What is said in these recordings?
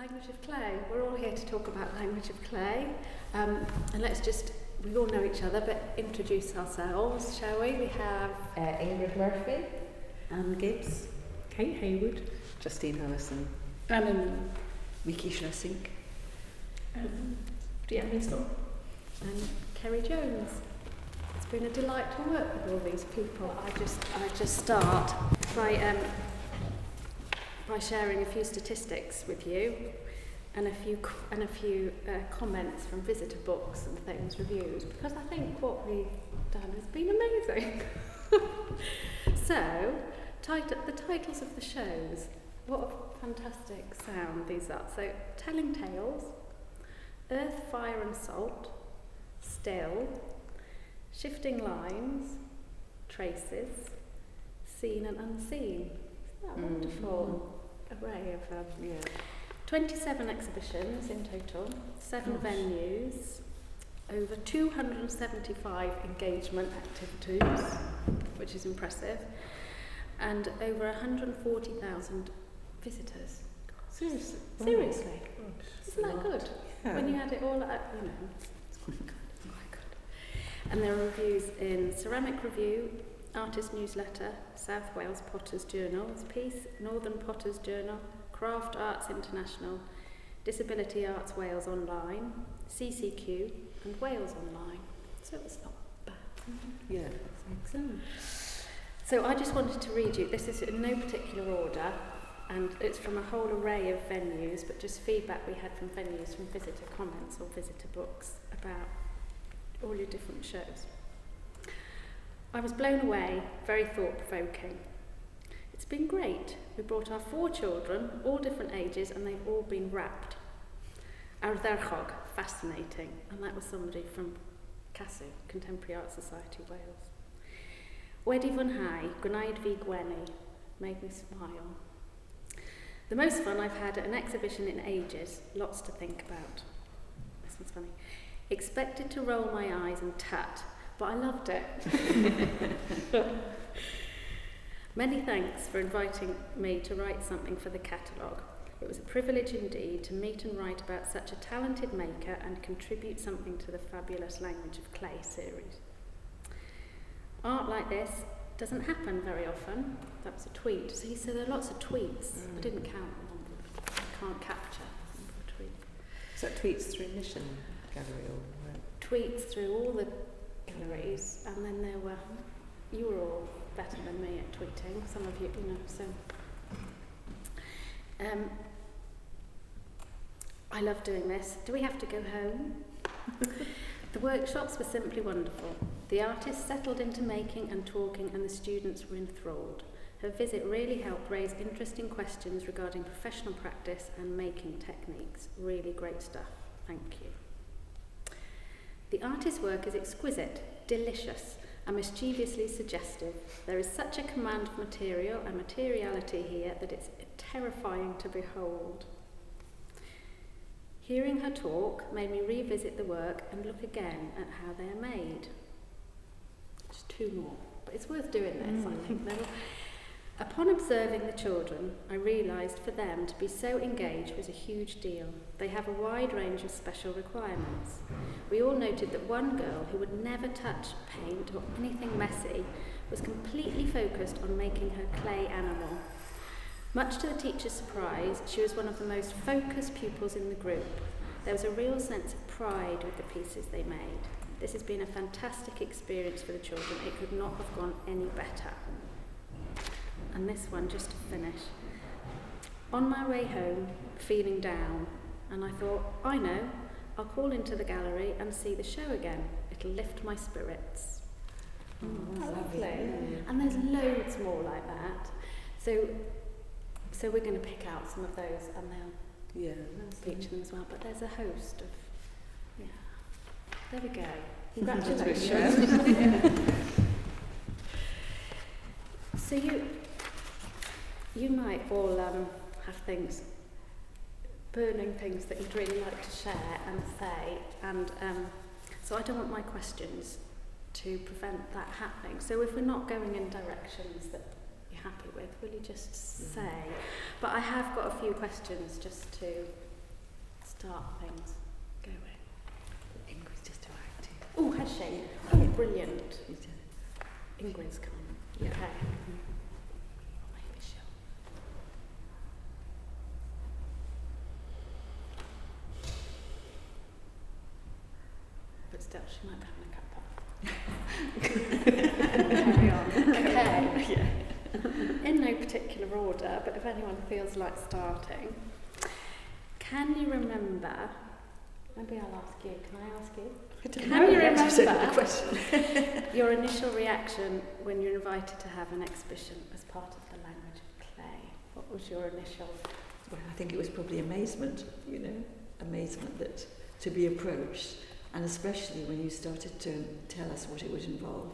Language of clay. We're all here to talk about language of clay. And let's just, we all know each other, but introduce ourselves, shall we? We have Ingrid Murphy. Anne Gibbs. Kate Haywood. Justine, Allison. And Micki, Schloessingk. and Ceri Jones. It's been a delight to work with all these people. I just start by sharing a few statistics with you and a few comments from visitor books and things, reviews, because I think what we've done has been amazing. So, the titles of the shows, what a fantastic sound these are. So, Telling Tales, Earth, Fire and Salt, Still, Shifting Lines, Traces, Seen and Unseen. Isn't that wonderful array of 27 exhibitions in total, 7 venues, over 275 engagement activities, which is impressive, and over 140,000 visitors. Seriously. Isn't that good? Yeah. When you add it all up, it's quite good. And there are reviews in Ceramic Review, Artist Newsletter, South Wales Potters Journal, Peace, Northern Potters Journal, Craft Arts International, Disability Arts Wales Online, CCQ, and Wales Online. So it's not bad. Yeah. Excellent. So I just wanted to read you, this is in no particular order, and it's from a whole array of venues, but just feedback we had from venues, from visitor comments or visitor books about all your different shows. I was blown away, very thought-provoking. It's been great. We brought our 4 children, all different ages, and they've all been wrapped. Ardderchog, fascinating. And that was somebody from CASU, Contemporary Art Society Wales. Wedi fwynhau, gwnaed fi gwenu, made me smile. The most fun I've had at an exhibition in ages, lots to think about. This one's funny. Expected to roll my eyes and tut, but I loved it. Many thanks for inviting me to write something for the catalogue. It was a privilege indeed to meet and write about such a talented maker and contribute something to the fabulous Language of Clay series. Art like this doesn't happen very often. That was a tweet. See, so there are lots of tweets. I didn't count them. I can't capture the number of tweets. So tweets through Mission Gallery or where? Tweets through all the galleries, and then there were, you were all better than me at tweeting, some of you, so. I love doing this. Do we have to go home? The workshops were simply wonderful. The artists settled into making and talking, and the students were enthralled. Her visit really helped raise interesting questions regarding professional practice and making techniques. Really great stuff. Thank you. The artist's work is exquisite, delicious, and mischievously suggestive. There is such a command of material and materiality here that it's terrifying to behold. Hearing her talk made me revisit the work and look again at how they are made. Just 2 more, but it's worth doing this, I think. Upon observing the children, I realised for them to be so engaged was a huge deal. They have a wide range of special requirements. We all noted that one girl who would never touch paint or anything messy was completely focused on making her clay animal. Much to the teacher's surprise, she was one of the most focused pupils in the group. There was a real sense of pride with the pieces they made. This has been a fantastic experience for the children. It could not have gone any better. And this one, just to finish. On my way home, feeling down, and I thought, I know, I'll call into the gallery and see the show again. It'll lift my spirits. That's lovely. And there's loads more like that. So we're going to pick out some of those and they'll feature them as well. But there's a host of, there we go. Congratulations. So you might all have things, burning things that you'd really like to share and say, and so I don't want my questions to prevent that happening. So if we're not going in directions that you're happy with, will you just say? But I have got a few questions just to start things going. Ingrid's just too active. Oh, has she? Oh, brilliant. She's just, Ingrid's come. yeah. Okay. Maybe she'll. But still, she might be having a cuppa. Carry on. Okay. Yeah. In no particular order, but if anyone feels like starting, can you remember? Maybe I'll ask you. Can I ask you? Can you remember your initial reaction when you were invited to have an exhibition as part of the language of play? What was your initial? Well, I think it was probably amazement, amazement that to be approached, and especially when you started to tell us what it would involve,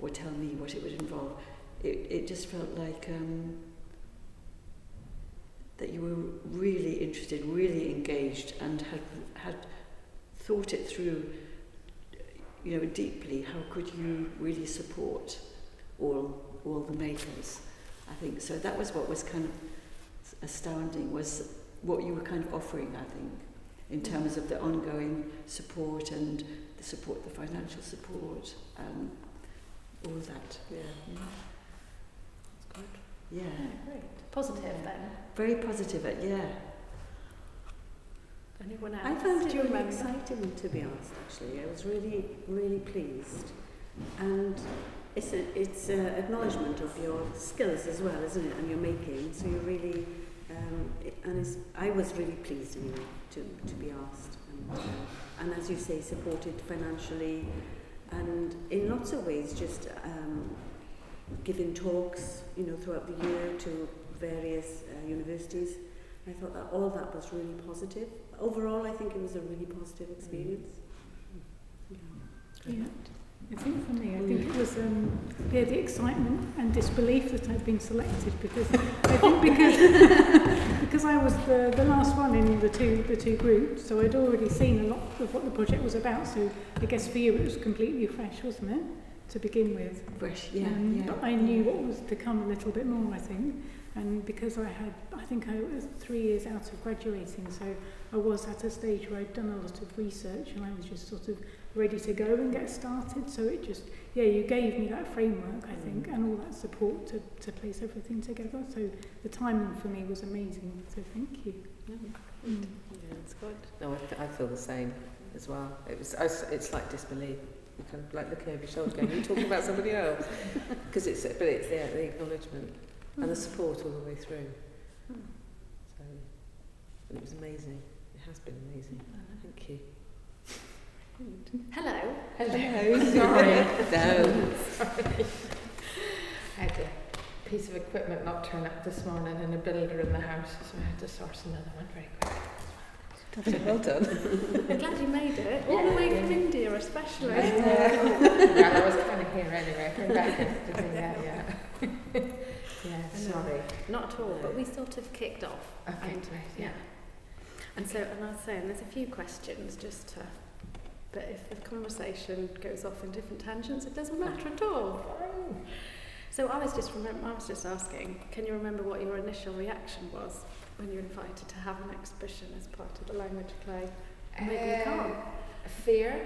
or tell me what it would involve. It just felt like that you were really interested, really engaged, and had thought it through, deeply. How could you really support all the makers? I think so. That was what was kind of astounding, was what you were kind of offering, I think, in terms of the ongoing support and the financial support, all that. Yeah. That's good. Yeah. Great. Positive then. Very positive, yeah. Anyone else? I found it Do you really remember? exciting, to be honest, actually. I was really, really pleased. And it's an acknowledgement of your skills as well, isn't it, and your making. So you're really, I was really pleased anyway to be asked. And as you say, supported financially and in lots of ways, just giving talks, throughout the year to various universities. I thought that all that was really positive. Overall, I think it was a really positive experience. Yeah. I think for me, I think it was the excitement and disbelief that I'd been selected, because I think because I was the last one in the two groups, so I'd already seen a lot of what the project was about. So I guess for you it was completely fresh, wasn't it, to begin with? Fresh, yeah. But I knew what was to come a little bit more, I think. And because I think I was 3 years out of graduating, so I was at a stage where I'd done a lot of research and I was just sort of ready to go and get started. So it just, you gave me that framework, I think, and all that support to place everything together. So the timing for me was amazing, so thank you. Yeah, it's good. No, I feel the same as well. It's like disbelief. You kind of like looking over your shoulder going, are you talking about somebody else? But it's the acknowledgement. And the support all the way through. So it was amazing. It has been amazing. Thank you. Hello. Hello. Sorry. No. Sorry. I had a piece of equipment not turn up this morning and a builder in the house, so I had to source another one very quickly. Well done. I'm glad you made it. All the way from India, especially. Well, I was kind of here anyway. I came back and yeah, sorry. Not at all, but we sort of kicked off. Okay, And, right, yeah. And so, and I was saying, there's a few questions but if the conversation goes off in different tangents, it doesn't matter at all. So I was just asking, can you remember what your initial reaction was when you were invited to have an exhibition as part of the language play? Maybe you can't. Fear.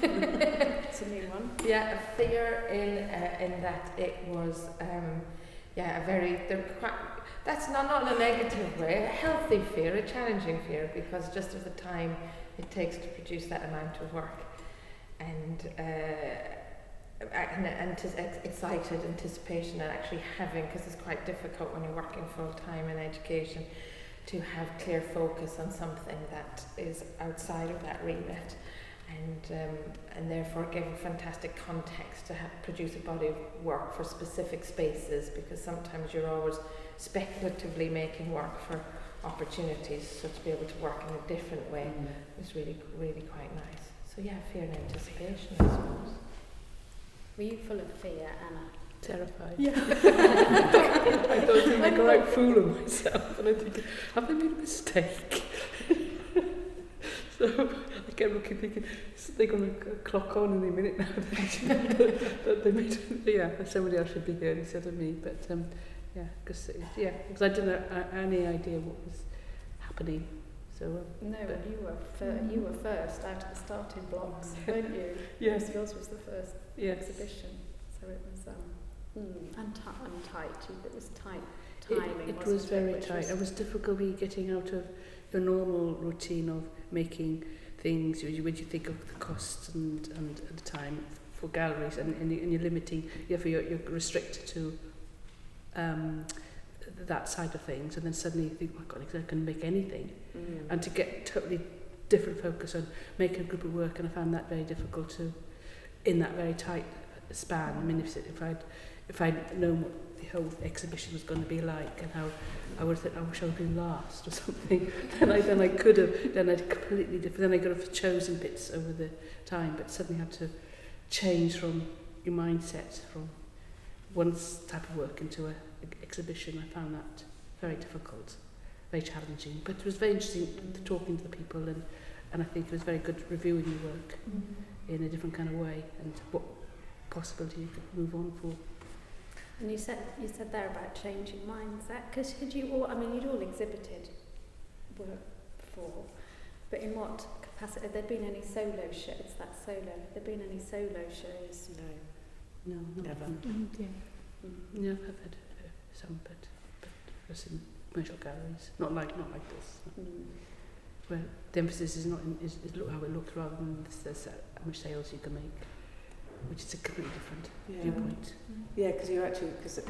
It's a new one. Yeah, a fear in that it was that's not in a negative way, a healthy fear, a challenging fear, because just of the time it takes to produce that amount of work, and excited anticipation and actually having, because it's quite difficult when you're working full time in education to have clear focus on something that is outside of that remit. And therefore give a fantastic context to produce a body of work for specific spaces, because sometimes you're always speculatively making work for opportunities, so to be able to work in a different way was really, really quite nice. So yeah, fear and anticipation, I suppose. Were you full of fear, Anna? Terrified. Yeah. I thought I was going to make a right fool of myself, and I think, have I made a mistake? So I kept looking, thinking, they're going to clock on any minute now. They made, somebody else should be here instead of me. But because I didn't have any idea what was happening. So No, but- you were first out of the starting blocks, weren't you? Yes. Yours was the first yes. exhibition, so it was and tight. It was tight timing. It was very which tight. It was difficulty getting out of the normal routine of making things. When you think of the costs and the time for galleries, and you're limiting, you're restricted to that side of things, and then suddenly you think, oh God, I can make anything, and to get totally different focus on making a group of work, and I found that very difficult to, in that very tight span. I mean, if I'd known what the whole exhibition was going to be like, and how I would have thought, I wish I would have been last or something, then I could have, then I'd completely different, then I could have chosen bits over the time, but suddenly had to change from your mindset from one type of work into an exhibition. I found that very difficult, very challenging, but it was very interesting talking to the people, and I think it was very good reviewing your work in a different kind of way, and what possibility you could move on for. And you said there about changing mindset, because you'd all exhibited work before, but in what capacity? Had there been any solo shows? Had there been any solo shows? No, Never. Yeah, I've had some, but just in commercial galleries, not like this. Where the emphasis is not is look how it looks, rather than how much sales you can make, which is a completely different viewpoint. Yeah, because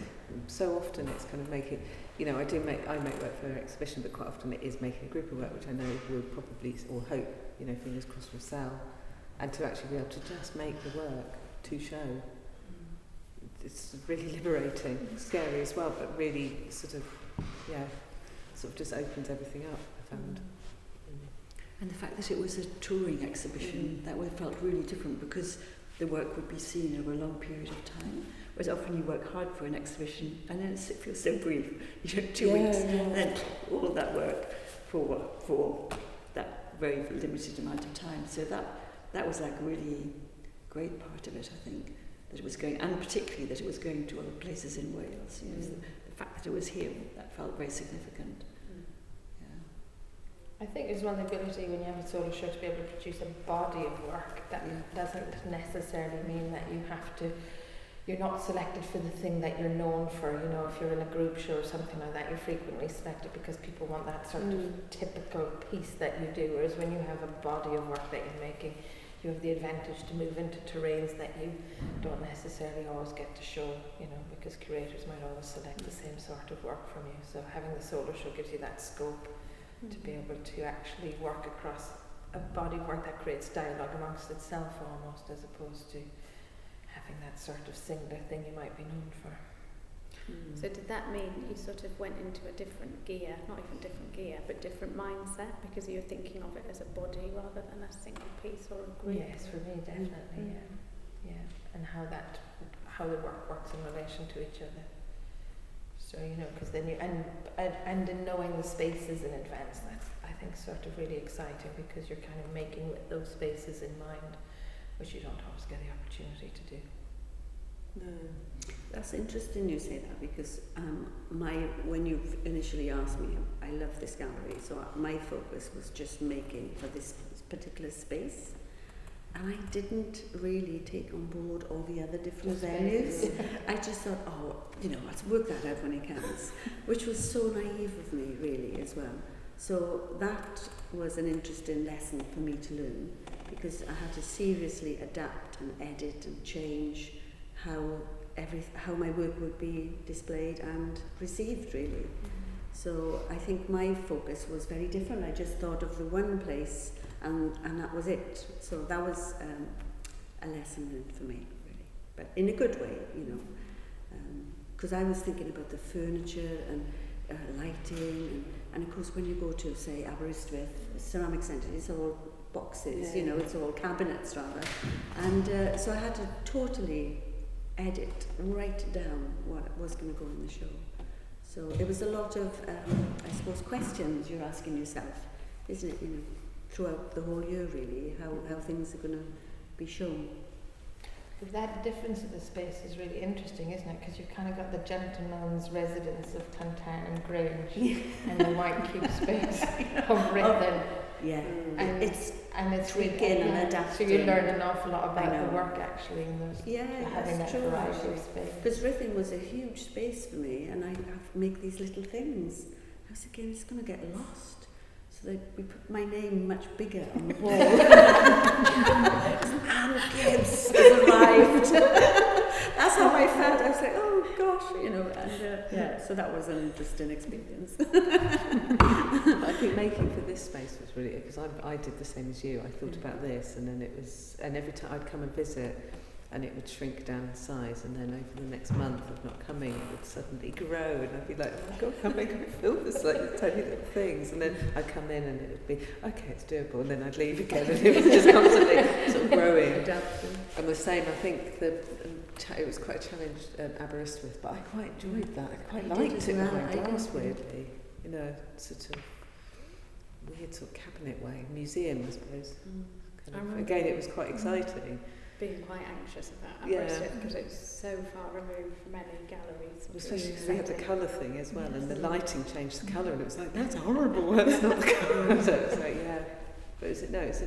so often it's kind of making, I make work for an exhibition, but quite often it is making a group of work, which I know will probably, or hope, fingers crossed, will sell, and to actually be able to just make the work to show. It's really liberating, scary as well, but really sort of just opens everything up, I found. And the fact that it was a touring exhibition, that felt really different, because the work would be seen over a long period of time. Whereas often you work hard for an exhibition and then it feels so brief. 2 weeks, and then all that work for that very limited amount of time. So that was like a really great part of it, I think, that it was going, and particularly that it was going to other places in Wales. The fact that it was here, that felt very significant. I think there's one ability when you have a solo show to be able to produce a body of work that doesn't necessarily mean that you're not selected for the thing that you're known for. If you're in a group show or something like that, you're frequently selected because people want that sort of typical piece that you do. Whereas when you have a body of work that you're making, you have the advantage to move into terrains that you don't necessarily always get to show, because curators might always select the same sort of work from you. So having the solo show gives you that scope to be able to actually work across a body of work that creates dialogue amongst itself almost, as opposed to having that sort of singular thing you might be known for. So did that mean you sort of went into a different gear, not even different gear, but different mindset, because you were thinking of it as a body rather than a single piece or a group? Yes, for me definitely, yeah. And how the work works in relation to each other. So, because then and in knowing the spaces in advance, that's, I think, sort of really exciting, because you're kind of making with those spaces in mind, which you don't always get the opportunity to do. No, that's interesting you say that, because when you initially asked me, I love this gallery, so my focus was just making for this particular space. And I didn't really take on board all the other different venues. I just thought, let's work that out when it counts, which was so naive of me, really, as well. So that was an interesting lesson for me to learn, because I had to seriously adapt and edit and change how my work would be displayed and received, really. So I think my focus was very different. I just thought of the one place, and that was it. So that was a lesson learned for me, really, but in a good way, because I was thinking about the furniture and lighting, and of course when you go to, say, Aberystwyth Ceramic Centre, it's all boxes, it's all cabinets rather, and so I had to totally edit and write down what was going to go in the show. So it was a lot of, I suppose, questions you're asking yourself, isn't it, throughout the whole year, really, how things are going to be shown. That difference of the space is really interesting, isn't it? Because you've kind of got the gentleman's residence of Clantarn Grange and the white cube space of Rhythm. Yeah, And it's tweaking and adapting. So you learn an awful lot about the work actually in those. Having that's that true. variety of space. Because Rhythm was a huge space for me, and I have to make these little things. I was thinking it's going to get lost. So we put my name much bigger on the wall. Anne Gibbs has arrived. That's how I felt. I was like, oh gosh, and so that was an interesting experience. I think making for this space was really, because I did the same as you. I thought about this, and then and every time I'd come and visit, and it would shrink down in size, and then over the next month of not coming, it would suddenly grow, and I'd be like, oh my God, how am I going to film this, like tiny little things? And then I'd come in and it would be, okay, it's doable, and then I'd leave again, and it was just constantly sort of growing. And the same, I think it was quite a challenge at Aberystwyth, but I quite enjoyed that. I quite liked it behind glass, weirdly, sort of weird sort of cabinet way, museum, I suppose. Again, it was quite exciting. Being quite anxious about Aberystwyth because it's so far removed from any galleries. Especially because we had the colour thing as well, and the lighting changed the colour, and it was like, that's horrible, that's not the colour. So it was like, but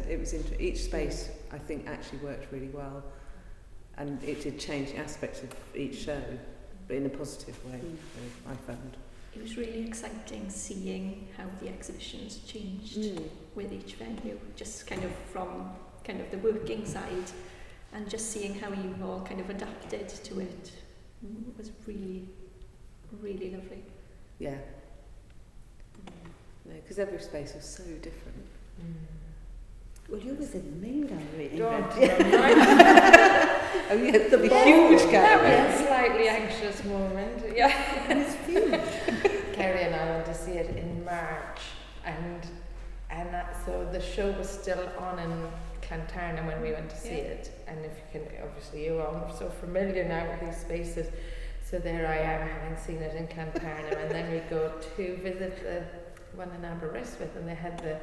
it was each space, I think, actually worked really well, and it did change aspects of each show, but in a positive way, I found. It was really exciting seeing how the exhibitions changed with each venue, just kind of from kind of the working side, and just seeing how you all kind of adapted to it was really, really lovely. Yeah. No, because every space was so different. Well, you was in the main gallery, Ingrid. Oh yeah, the huge gallery. That was a slightly anxious moment. Yeah. It's huge. Ceri and I went to see it in March, and so the show was still on in Clantarn when we went to see it, and if you can, obviously you're all so familiar now with these spaces, so there I am having seen it in Clantarn, and then we go to visit the one in Aberystwyth, and they had the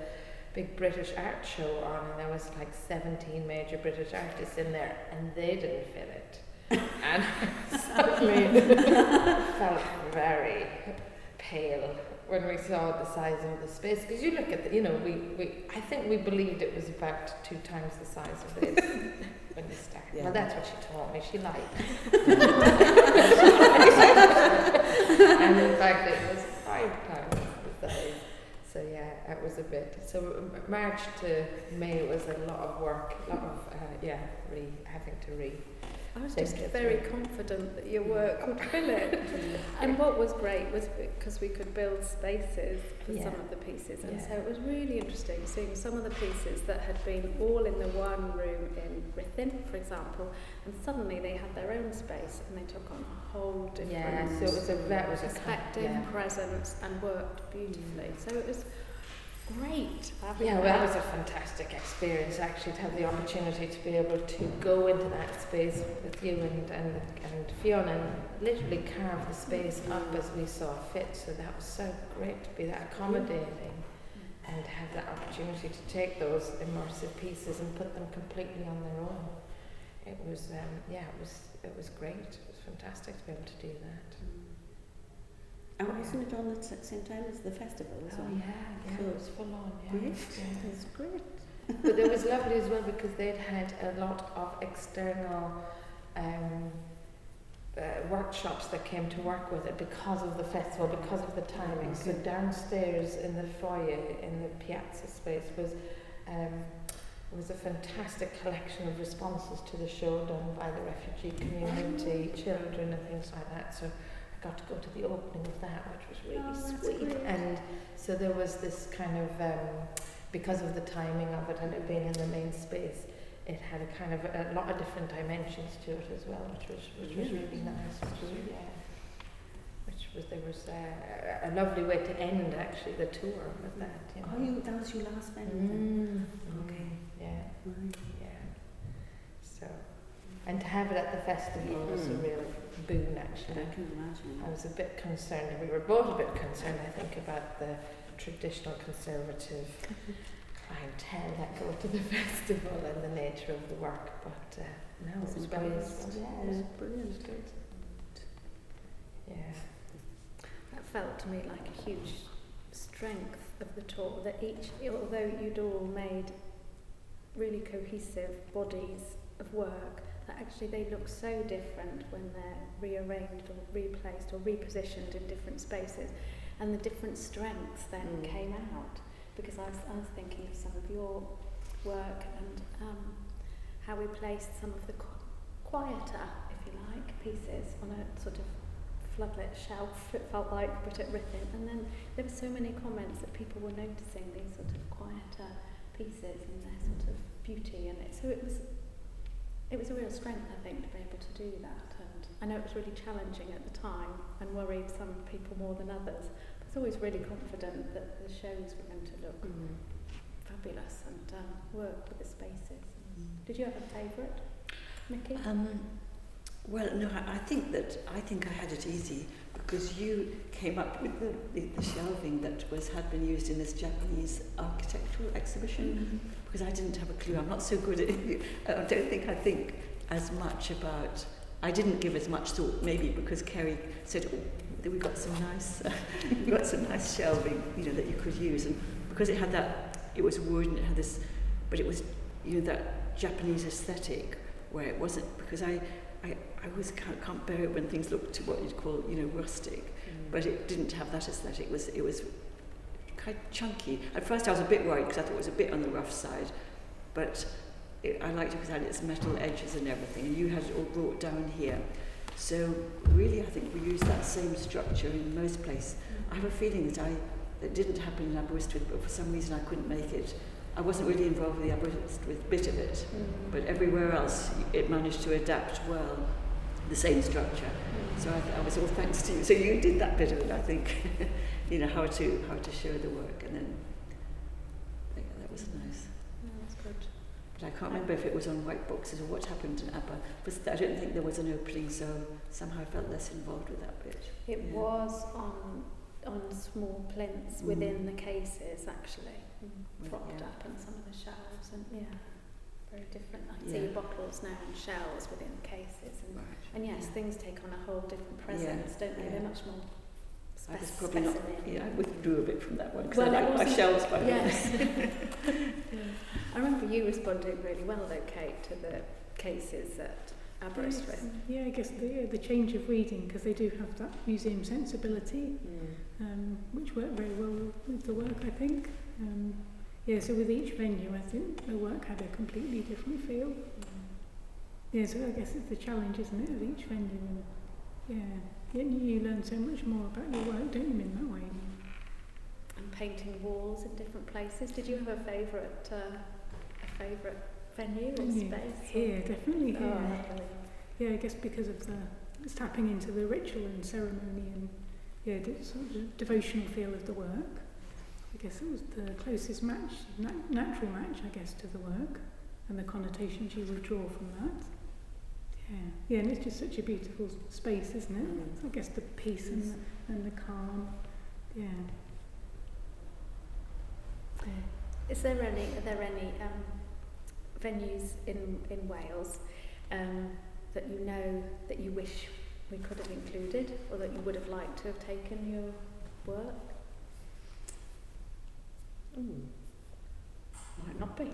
big British art show on, and there was like 17 major British artists in there, and they didn't fit it, and sadly felt very pale when we saw the size of the space, because you look at I think we believed it was about 2 times the size of this when we started. Yeah. Well, that's what she told me. She lied. And in fact, it was 5 times the size. So yeah, that was a bit. So March to May was a lot of work, a lot of having to I was just very confident that your work would fill it. And what was great was because we could build spaces for some of the pieces, and so it was really interesting seeing some of the pieces that had been all in the one room in Rhythm, for example, and suddenly they had their own space and they took on a whole different so it was perspective, presence, and worked beautifully. So it was great. That was a fantastic experience actually, to have the opportunity to be able to go into that space with you and Fiona and literally carve the space up as we saw fit. So that was so great to be that accommodating and have that opportunity to take those immersive pieces and put them completely on their own. It was it was great. It was fantastic to be able to do that. And wasn't it on at the same time as the festival as well? So it was full on, Great. Yeah. That's great. But it was lovely as well because they'd had a lot of external workshops that came to work with it because of the festival, because of the timing. So downstairs in the foyer, in the piazza space, was a fantastic collection of responses to the show done by the refugee community, children and things like that. So I got to go to the opening of that, which was really sweet. Great. And so there was this kind of, because of the timing of it and it being in the main space, it had a kind of a lot of different dimensions to it as well, which was really nice. There was a lovely way to end actually the tour with that. That was your last venue. Okay. Yeah. So, and to have it at the festival was a real boon actually. I can imagine. I was a bit concerned, we were both a bit concerned I think about the traditional conservative clientele that go to the festival and the nature of the work, but no, it was well impressed. yeah, Yeah, brilliant. it was good. Yeah. That felt to me like a huge strength of the talk, that each, although you'd all made really cohesive bodies of work, that actually they look so different when they're rearranged or replaced or repositioned in different spaces, and the different strengths then came out. Because I was thinking of some of your work and how we placed some of the quieter, if you like, pieces on a sort of floodlit shelf, it felt like, but at Ripon. And then there were so many comments that people were noticing these sort of quieter pieces and their sort of beauty in it. So it was a real strength, I think, to be able to do that. And I know it was really challenging at the time and worried some people more than others. But I was always really confident that the shows were going to look fabulous and work with the spaces. Did you have a favourite, Micki? Well, no, I think I had it easy because you came up with the shelving that had been used in this Japanese architectural exhibition, because I didn't have a clue. I'm not so good at it. I don't think I think as much about. I didn't give as much thought, maybe because Ceri said, "Oh, we got some nice shelving, that you could use," and because it had that, it was wood and it had this, but it was that Japanese aesthetic where it wasn't, because I always can't bear it when things look to what you'd call, rustic, but it didn't have that aesthetic. It was kind of chunky. At first I was a bit worried because I thought it was a bit on the rough side, but I liked it because it had its metal edges and everything, and you had it all brought down here. So really I think we use that same structure in most places. I have a feeling that didn't happen in Aberystwyth, but for some reason I couldn't make it. I wasn't really involved with the Aberystwyth bit of it, but everywhere else it managed to adapt well, the same structure. So I was all thanks to you. So you did that bit of it, I think, how to show the work, and then that was nice. That's good. But I can't remember if it was on white boxes or what happened in ABBA, but I don't think there was an opening, so somehow I felt less involved with that bit. It was on small plinths within the cases, actually, propped up on some of the shelves, and very different. I see bottles now and shells within cases, and yes, things take on a whole different presence, don't they? They're much more I was probably not. I withdrew a bit from that one because well, I like my shelves by yes. I remember you responding really well, though, Kate, to the cases at Aberystwyth. Yeah, I guess the change of reading, because they do have that museum sensibility, which worked very well with the work, I think. So with each venue, I think the work had a completely different feel. So I guess it's the challenge, isn't it, of each venue. And you learn so much more about your work, don't you, in that way? And painting walls in different places. Did you have a favourite venue or space? Here, definitely here. I guess because of it's tapping into the ritual and ceremony and the sort of devotional feel of the work. I guess it was the closest match, natural match, I guess, to the work and the connotations you would draw from that. And it's just such a beautiful space, isn't it? So I guess the peace and the calm. Are there any venues in Wales that you know that you wish we could have included, or that you would have liked to have taken your work? Might not be.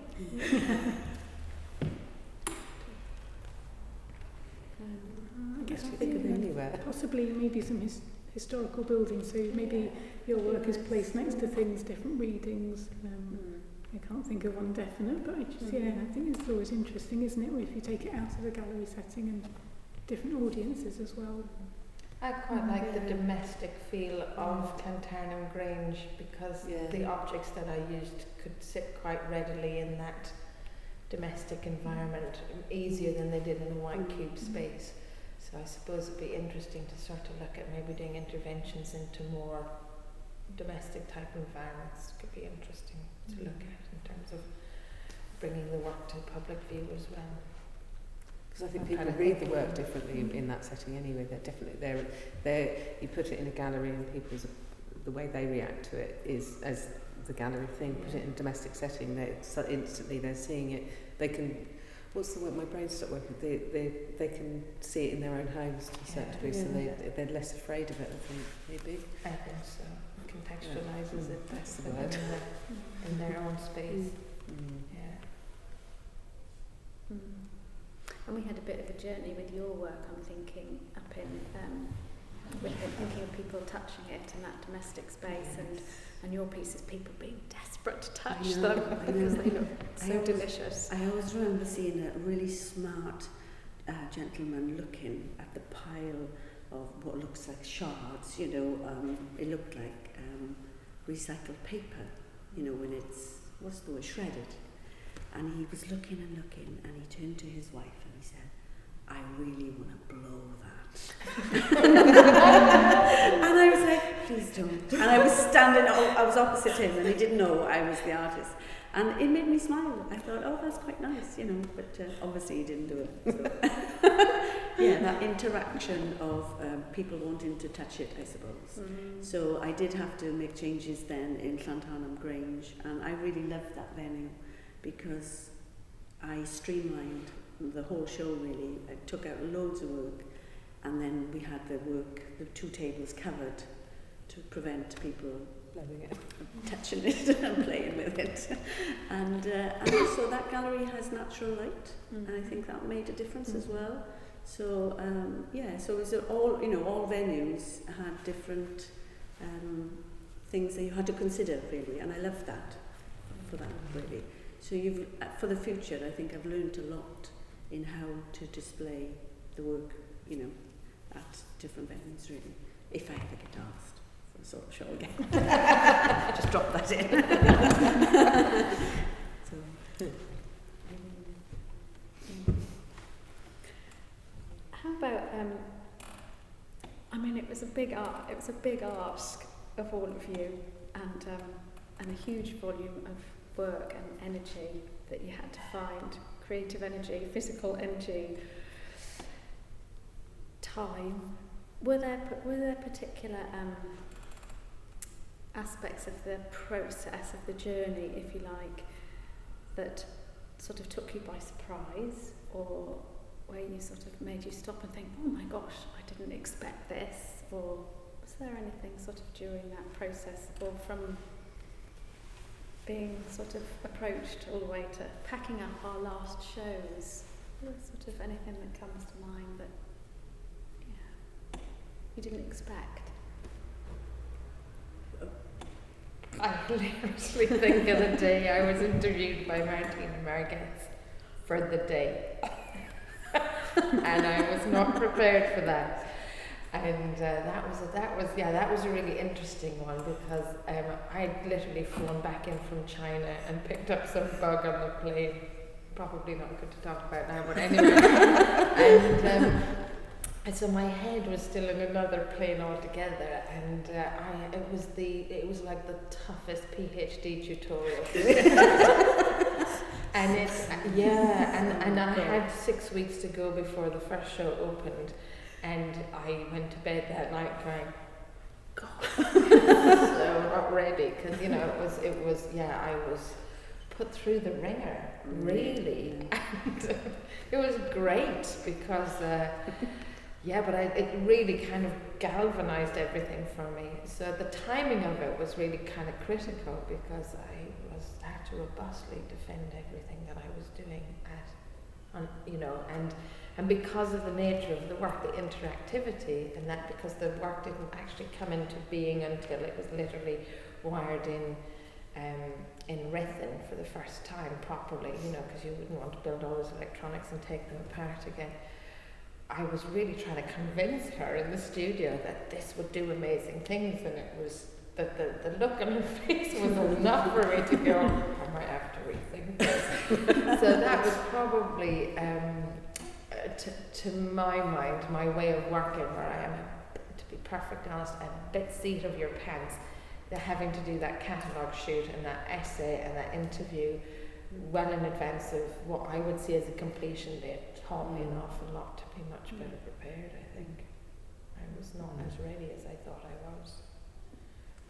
I guess I think of anywhere. Possibly maybe some historical buildings, so maybe your work is placed next to things, different readings. I can't think of one definite, but I think it's always interesting, isn't it, if you take it out of a gallery setting and different audiences as well. I quite like the domestic feel of Clantarnham Grange, because the objects that I used could sit quite readily in that domestic environment, easier than they did in a white cube space. So I suppose it'd be interesting to sort of look at maybe doing interventions into more domestic type environments. Could be interesting to look at in terms of bringing the work to public view as well. Because I think people read the work differently in that setting anyway. They're definitely you put it in a gallery and people's the way they react to it is as the gallery thing, put it in a domestic setting, so instantly they're seeing it. They can, what's the word, my brain stopped working, they can see it in their own homes to a certain degree, so they're less afraid of it, I think, maybe. I think so. Contextualises it That's the better word. in their own space. Yeah. And we had a bit of a journey with your work, I'm thinking, up in, we've been thinking of people touching it in that domestic space, and your pieces, people being desperate to touch them because they look so delicious. I always remember seeing a really smart gentleman looking at the pile of what looks like shards, you know, it looked like recycled paper, you know, when it's, what's the word, shredded. And he was looking and looking, and he turned to his wife and he said, I really want to blow that. And I was like, please don't. And I was standing, I was opposite him, and he didn't know I was the artist. And it made me smile. I thought, oh, that's quite nice, you know, but obviously he didn't do it. So. Yeah, that interaction of people wanting to touch it, I suppose. So I did have to make changes then in Llantarnam Grange, and I really loved that venue because I streamlined the whole show, really. I took out loads of work, and then we had the 2 tables covered to prevent people touching it and playing with it. And also that gallery has natural light, and I think that made a difference as well. So so it was all, you know, all venues had different things that you had to consider, really, and I loved that for that, really. So you've, for the future, I think I've learned a lot in how to display the work, you know, at different venues, really. If I ever get asked for a sort of show again. Just drop that in. So. How about, I mean, it was a big ask of all of you, and a huge volume of work and energy that you had to find, creative energy, physical energy, time. Were there particular aspects of the process, of the journey, if you like, that sort of took you by surprise, or where you sort of made you stop and think, oh my gosh, I didn't expect this, or was there anything sort of during that process, or from being sort of approached all the way to packing up our last shows? Sort of anything that comes to mind that you didn't expect? I literally think the other day I was interviewed by Martina Margetts for The Day. And I was not prepared for that. And that was a really interesting one, because I'd literally flown back in from China and picked up some bug on the plane. Probably not good to talk about now, but anyway. And so my head was still in another plane altogether, and it was like the toughest PhD tutorial. And it's and I had 6 weeks to go before the first show opened. And I went to bed that night going, God, so not ready, because you know it was I was put through the ringer, really, and it was great because but it really kind of galvanized everything for me. So the timing of it was really kind of critical, because I had to robustly defend everything that I was doing and because of the nature of the work, the interactivity, and that because the work didn't actually come into being until it was literally wired in Rithin for the first time properly, because you wouldn't want to build all those electronics and take them apart again. I was really trying to convince her in the studio that this would do amazing things, and it was that the look on her face was enough for me to go, I might have to rethink this. So that was probably to my mind, my way of working, where I am, to be perfectly honest, a bit seat of your pants. They're having to do that catalogue shoot and that essay and that interview well in advance of what I would see as a completion date taught me an awful lot to be much better prepared, I think. I was not as ready as I thought I was.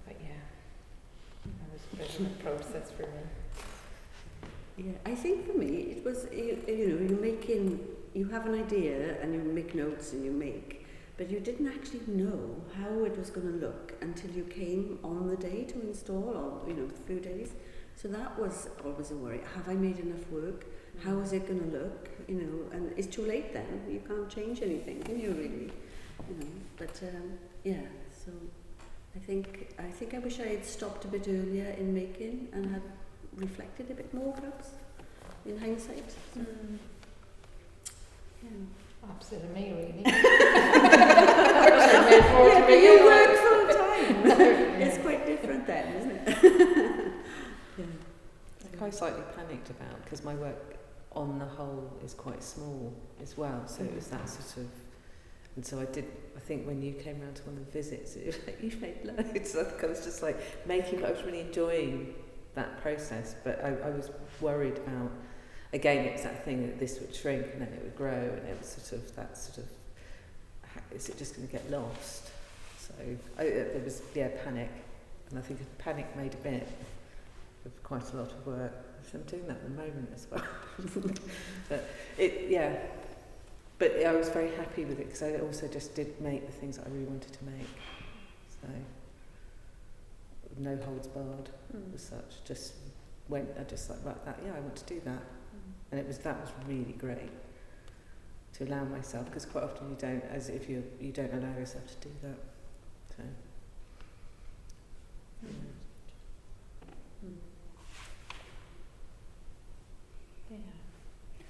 But yeah, that was a bit of a process for me. Yeah, I think for me it was, you have an idea and you make notes and you make, but you didn't actually know how it was going to look until you came on the day to install, or a few days. So that was always a worry. Have I made enough work? How is it going to look? And it's too late then. You can't change anything, can you really? But yeah. So I think I wish I had stopped a bit earlier in making and had reflected a bit more, perhaps, in hindsight. So, yeah. Opposite of me, really. You work full time. It's quite different then, isn't it? Yeah. I slightly panicked about, because my work on the whole is quite small as well, so it was that sort of, and so I think when you came round to one of the visits, it was like, you made loads. I think I was just like making, but I was really enjoying that process, but I was worried about, again, it was that thing that this would shrink and then it would grow, and it was sort of that is it just going to get lost? So there was panic, and I think panic made a bit of quite a lot of work. So I'm doing that at the moment as well. But I was very happy with it, because I also just did make the things that I really wanted to make. So no holds barred as such. Just went, I just like, right, that, I want to do that. And that was really great to allow myself, because quite often you don't, as if you don't allow yourself to do that. So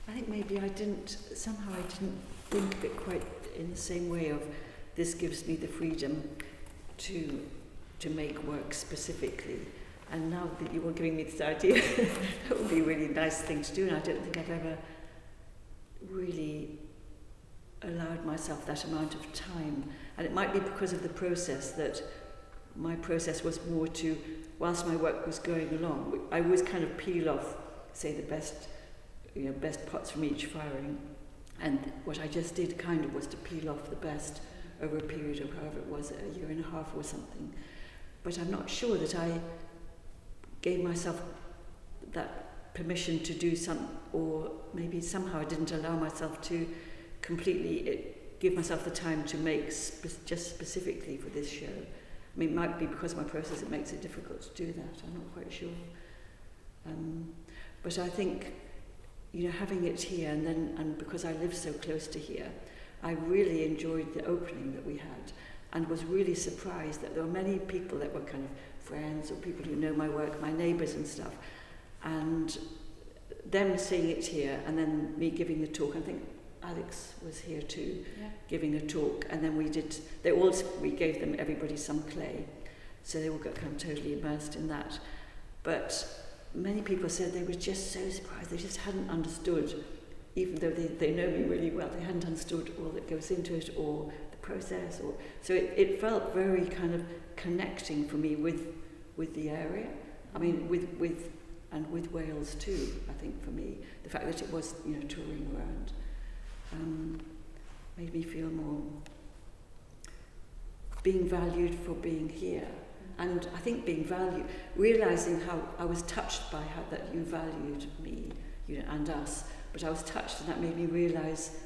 I think maybe I didn't think of it quite in the same way of, this gives me the freedom to make work specifically. And now that you were giving me this idea, that would be a really nice thing to do, and I don't think I've ever really allowed myself that amount of time. And it might be because of the process, that my process was more to, whilst my work was going along, I always kind of peel off, say, the best pots from each firing. And what I just did kind of was to peel off the best over a period of however it was, a year and a half or something. But I'm not sure that I gave myself that permission to do or maybe somehow I didn't allow myself to completely give myself the time to make just specifically for this show. I mean, it might be because of my process it makes it difficult to do that, I'm not quite sure. But I think, having it here, and because I live so close to here, I really enjoyed the opening that we had, and was really surprised that there were many people that were kind of friends or people who know my work, my neighbours and stuff, and them seeing it here, and then me giving the talk. I think Alex was here too, giving a talk, and then we gave them, everybody, some clay, so they all got kind of totally immersed in that. But many people said they were just so surprised, they just hadn't understood, even though they know me really well, they hadn't understood all that goes into it, or the process, so it felt very kind of connecting for me with the area. I mean, with Wales too. I think for me, the fact that it was touring around made me feel more being valued for being here, and I think being valued, realizing how I was touched by how that you valued me, and us. But I was touched, and that made me realize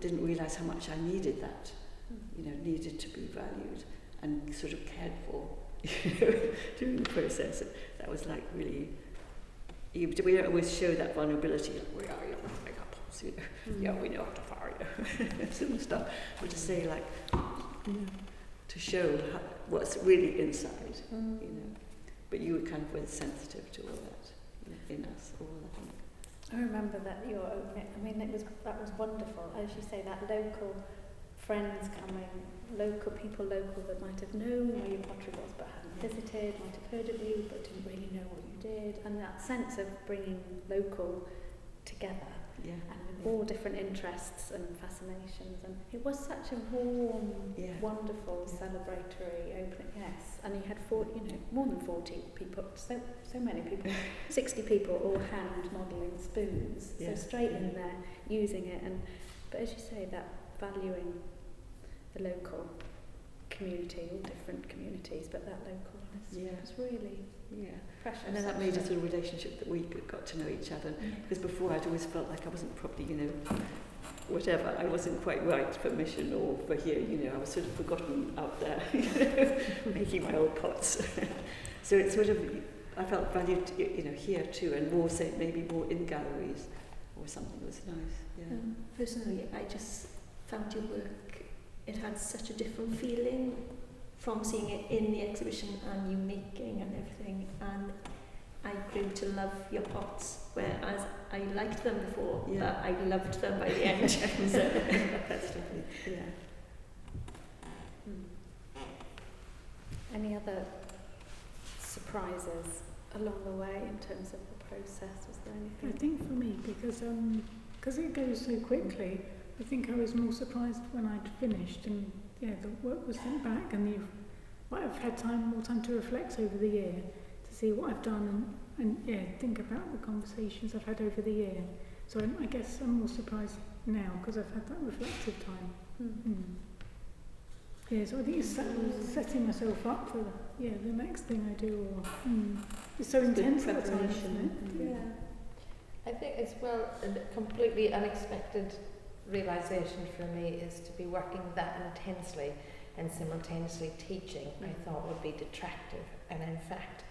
didn't realize how much I needed that. Needed to be valued and sort of cared for during the process. That was like really, we don't always show that vulnerability, like, we are, make up pops, yeah, we know how to fire, sort of stuff. But to say, like, to show what's really inside, But you were kind of sensitive to all that in us all, I think. I remember that your opening, that was wonderful. As you say, that local friends coming, people local that might have known where your pottery was but hadn't visited, might have heard of you but didn't really know what you did, and that sense of bringing local together, and with all different interests and fascinations, and it was such a warm, wonderful, celebratory opening. And you had more than 40 people, so many people, 60 people all hand modelling spoons, so straight in there using it, but as you say, that valuing the local community, all different communities, but that localness Yeah. was really precious. And then that made a sort of relationship that we got to know each other. Because before I'd always felt like I wasn't properly, whatever, I wasn't quite right for mission or for here, I was sort of forgotten out there, making my old pots. So it's sort of, I felt valued, here too, and more, say, maybe more in galleries or something was nice, yeah. Personally, I just found your work, it had such a different feeling from seeing it in the exhibition and you making and everything, and I grew to love your pots, whereas I liked them before, but I loved them by the end. So That's lovely, yeah. Any other surprises along the way in terms of the process? Was there anything? I think for me, because it goes so quickly, I think I was more surprised when I'd finished and the work was sent back, and I've had more time to reflect over the year, to see what I've done and think about the conversations I've had over the year. So I guess I'm more surprised now because I've had that reflective time. Yeah, so I think it's setting myself up for the next thing I do. It's so intense at the time, isn't it? Yeah. I think as well, a completely unexpected realisation for me is to be working that intensely and simultaneously teaching, I thought would be detractive, and in fact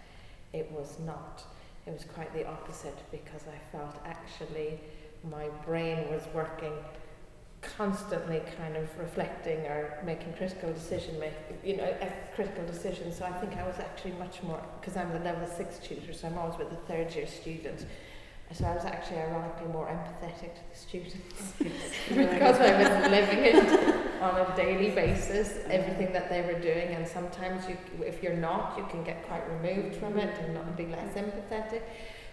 it was not. It was quite the opposite, because I felt actually my brain was working constantly, kind of reflecting or making critical decisions. So I think I was actually much more, because I'm the level 6 tutor, so I'm always with the 3rd year students. So I was actually ironically more empathetic to the students because I was living it on a daily basis, everything that they were doing, and sometimes if you're not, you can get quite removed from it and not be less empathetic.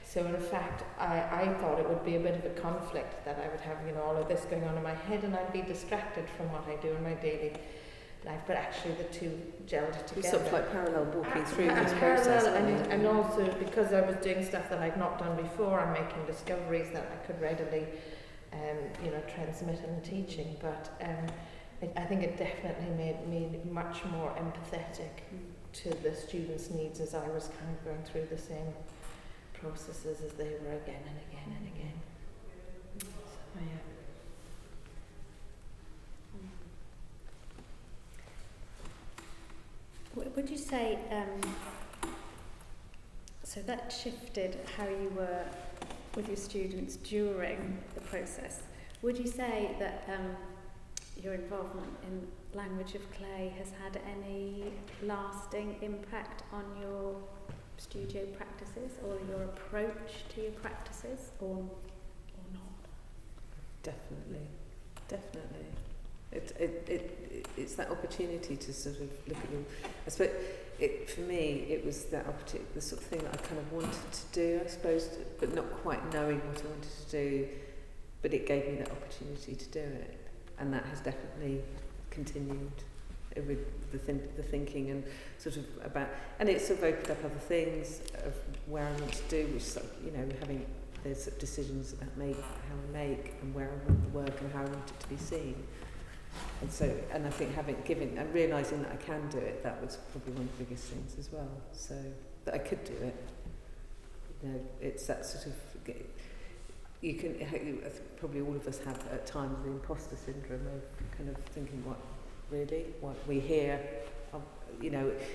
So in fact, I thought it would be a bit of a conflict, that I would have all of this going on in my head and I'd be distracted from what I do in my daily life, but actually the two gelled together. Sort of like parallel walking through this process. And also because I was doing stuff that I'd not done before, I'm making discoveries that I could readily transmit in teaching. But I think it definitely made me much more empathetic to the students' needs as I was kind of going through the same processes as they were again and again and again. So, yeah. Would you say, so that shifted how you were with your students during the process. Would you say that your involvement in Language of Clay has had any lasting impact on your studio practices or your approach to your practices, or not? Definitely. It's that opportunity to sort of look at them. I suppose for me it was that opportunity, the sort of thing that I kind of wanted to do, I suppose, but not quite knowing what I wanted to do. But it gave me that opportunity to do it, and that has definitely continued with the thinking and sort of about, and it sort of opened up other things of where I want to do, which sort of, having those sort of decisions about how I make and where I want the work and how I want it to be seen. And so, and I think and realising that I can do it, that was probably one of the biggest things as well. So that I could do it. It's that sort of, probably all of us have at times the imposter syndrome of kind of thinking, what we hear. You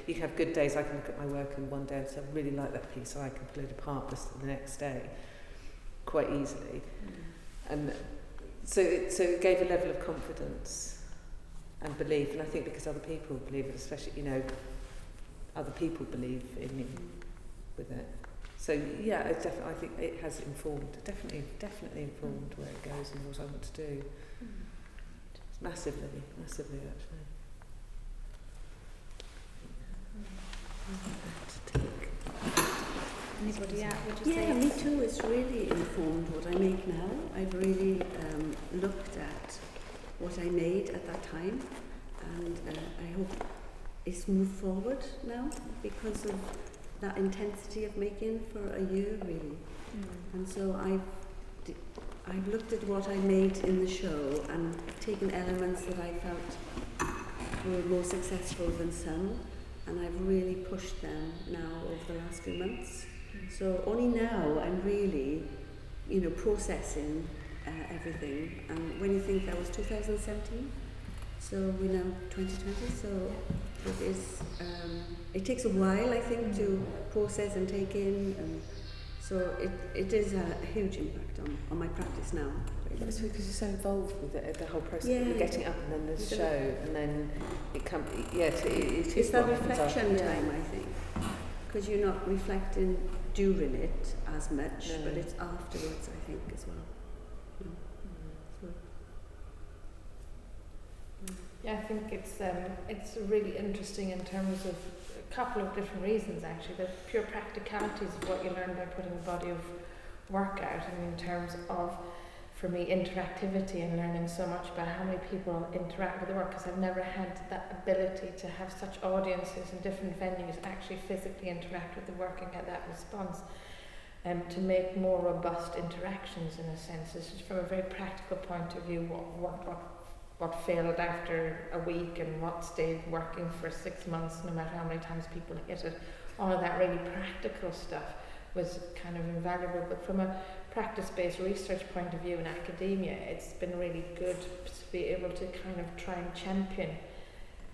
can have good days. I can look at my work and one day and say, I really like that piece, so I can pull it apart the next day quite easily. And so it gave a level of confidence and belief, and I think because other people believe it, especially, other people believe in me with it. So yeah, I think it has definitely informed where it goes and what I want to do. Massively actually. Anybody out? Would you say? Yeah, me too. It's really informed what I make now. I've really looked at what I made at that time, and I hope it's moved forward now because of that intensity of making for a year, really. And so I've looked at what I made in the show and taken elements that I felt were more successful than some, and I've really pushed them now over the last few months. So only now I'm really, processing everything. And when you think that was 2017, so we're now 2020, so it is, it takes a while, I think, to process and take in, and so it is a huge impact on my practice now. It's because you're so involved with the whole process. Yeah. You're getting up and then the show, and then it comes. Yeah, it is. It's that what happens reflection after. time, I think, because you're not reflecting during it as much, No. but it's afterwards, I think, as well. So. Yeah, I think it's really interesting in terms of a couple of different reasons actually. The pure practicalities of what you learn by putting a body of work out, and in terms of, for me, interactivity and learning so much about how many people interact with the work, because I've never had that ability to have such audiences in different venues actually physically interact with the work and get that response. To make more robust interactions, in a sense, this is from a very practical point of view, what failed after a week and what stayed working for 6 months, no matter how many times people hit it. All of that really practical stuff was kind of invaluable. But from a practice-based research point of view in academia, it's been really good to be able to kind of try and champion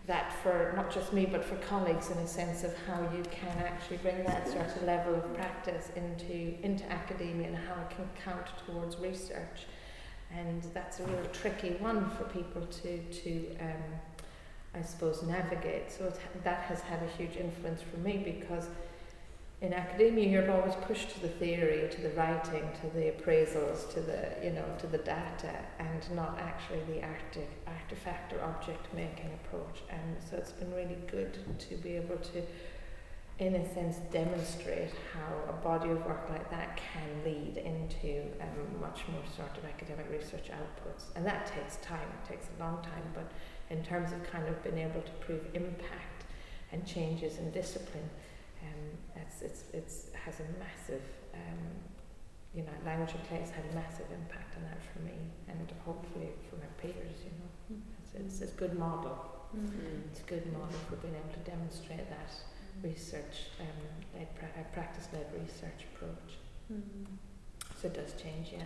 that for not just me but for colleagues, in a sense of how you can actually bring that sort of level of practice into academia and how it can count towards research. And that's a real tricky one for people to I suppose, navigate. So that has had a huge influence for me, because in academia you're always pushed to the theory, to the writing, to the appraisals, to the data, and not actually the artifact or object making approach. And so it's been really good to be able to, in a sense, demonstrate how a body of work like that can lead into much more sort of academic research outputs. And that takes time, it takes a long time, but in terms of kind of being able to prove impact and changes in discipline, it has a massive, language and play has had a massive impact on that for me, and hopefully for my peers, It's a good model. It's a good model for being able to demonstrate that research, practice-led research approach. So it does change, yeah.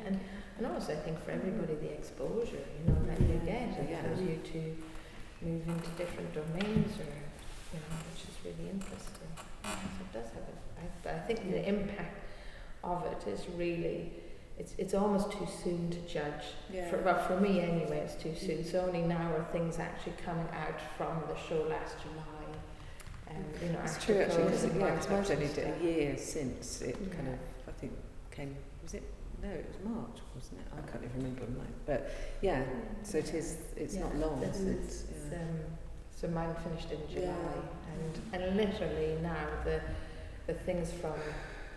And also I think for everybody the exposure, that you get allows you to move into different domains, or which is really interesting. So it does have I think the impact of it is really, it's almost too soon to judge. For me anyway, it's too soon. So only now are things actually coming out from the show last July. It's true actually, because March only did a year since it kind of, I think, came, was it? No, it was March, wasn't it? I can't even remember. But yeah, so it's not long since. So mine finished in July, and literally now the things from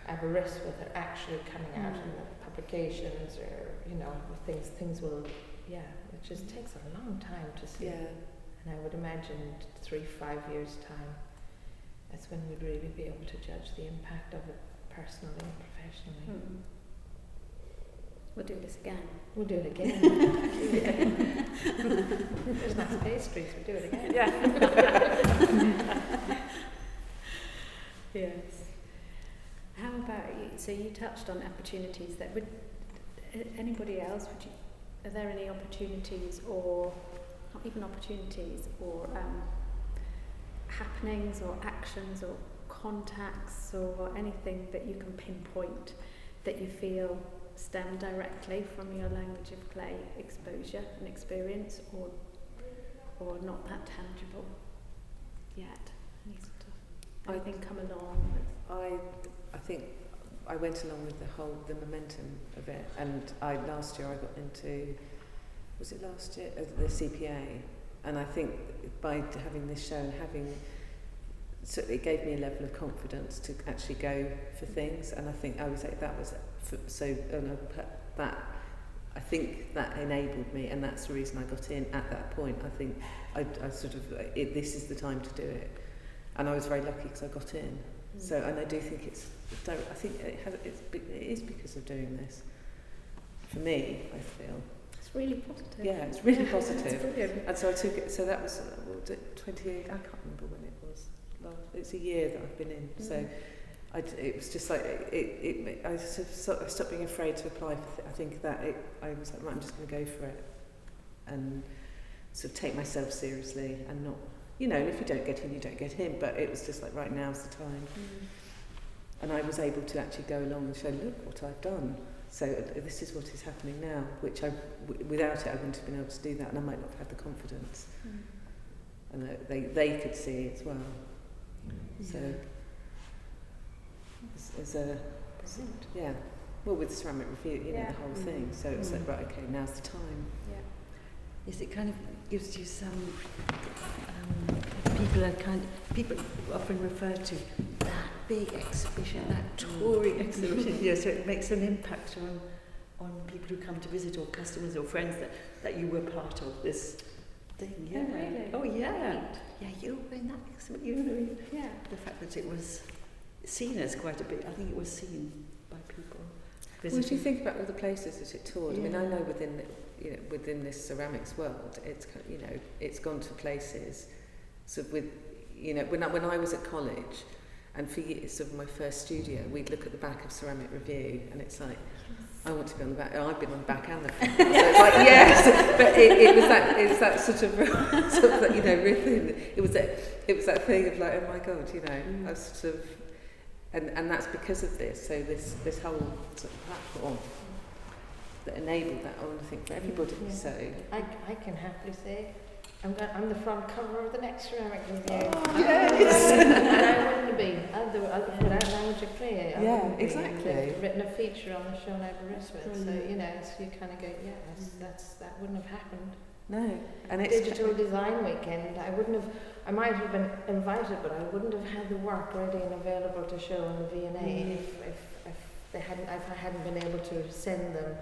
Aberystwyth are actually coming out in the publications, or things will, it just takes a long time to see. And I would imagine 3-5 years time, that's when we'd really be able to judge the impact of it personally and professionally. We'll do this again. We'll do it again. There's nice pastries, we'll do it again. Yes. How about you? So you touched on opportunities. That would anybody else? Are there any opportunities, or not even opportunities, or happenings, or actions, or contacts, or anything that you can pinpoint that you feel stem directly from your language of play exposure and experience, or not that tangible yet? Any sort of anything come along? I think I went along with the momentum of it, and last year I got into, was it last year, the CPA, and I think by having this show and so it gave me a level of confidence to actually go for things, and I think I was like, that was that I think that enabled me, and that's the reason I got in at that point. I think I sort of this is the time to do it, and I was very lucky because I got in. So, and I do think it is because of doing this. For me, I feel. It's really positive. Yeah, it's really positive. It's brilliant. And so I took it, so that was 28, I can't remember when it was. It's a year that I've been in, so it was just like, I stopped being afraid to apply. I think that I was like, right, I'm just going to go for it and sort of take myself seriously and not, and if you don't get in, you don't get in, but it was just like, right, now's the time. And I was able to actually go along and show, look what I've done. So this is what is happening now, which without it I wouldn't have been able to do that, and I might not have had the confidence. And they could see as well. So as a well, with the ceramic review, the whole thing. So it's like, right, okay, now's the time. Yeah. Yes, it kind of gives you some people often refer to that big exhibition, that touring exhibition. Yeah, so it makes an impact on people who come to visit, or customers or friends that you were part of this thing. Yeah. Oh, really? Oh, yeah. Yeah, you were in that exhibition. Yeah. The fact that it was seen as quite a bit, I think it was seen by people. Well, if you think about all the places that it toured, I mean, I Yeah. know within this ceramics world, it's it's gone to places, sort of with, when I was at college, and for years, sort of my first studio, we'd look at the back of Ceramic Review, and it's like, I want to be on the back. Oh, I've been on the back and the front. So it's like, yes, but it's that sort of riffing. It was that thing of like, oh my God, I was sort of. And that's because of this. So this whole sort of platform that enabled that, I think, for everybody. Yeah. So I can happily say I'm the front cover of the next ceramic review. Oh, yes. And I wouldn't have been. Without language of clay. Yeah, exactly. They've written a feature on the show I Paris with. So so you kind of go, that wouldn't have happened. No, and it's Digital Design Weekend. I might have been invited, but I wouldn't have had the work ready and available to show in the V&A if I hadn't been able to send them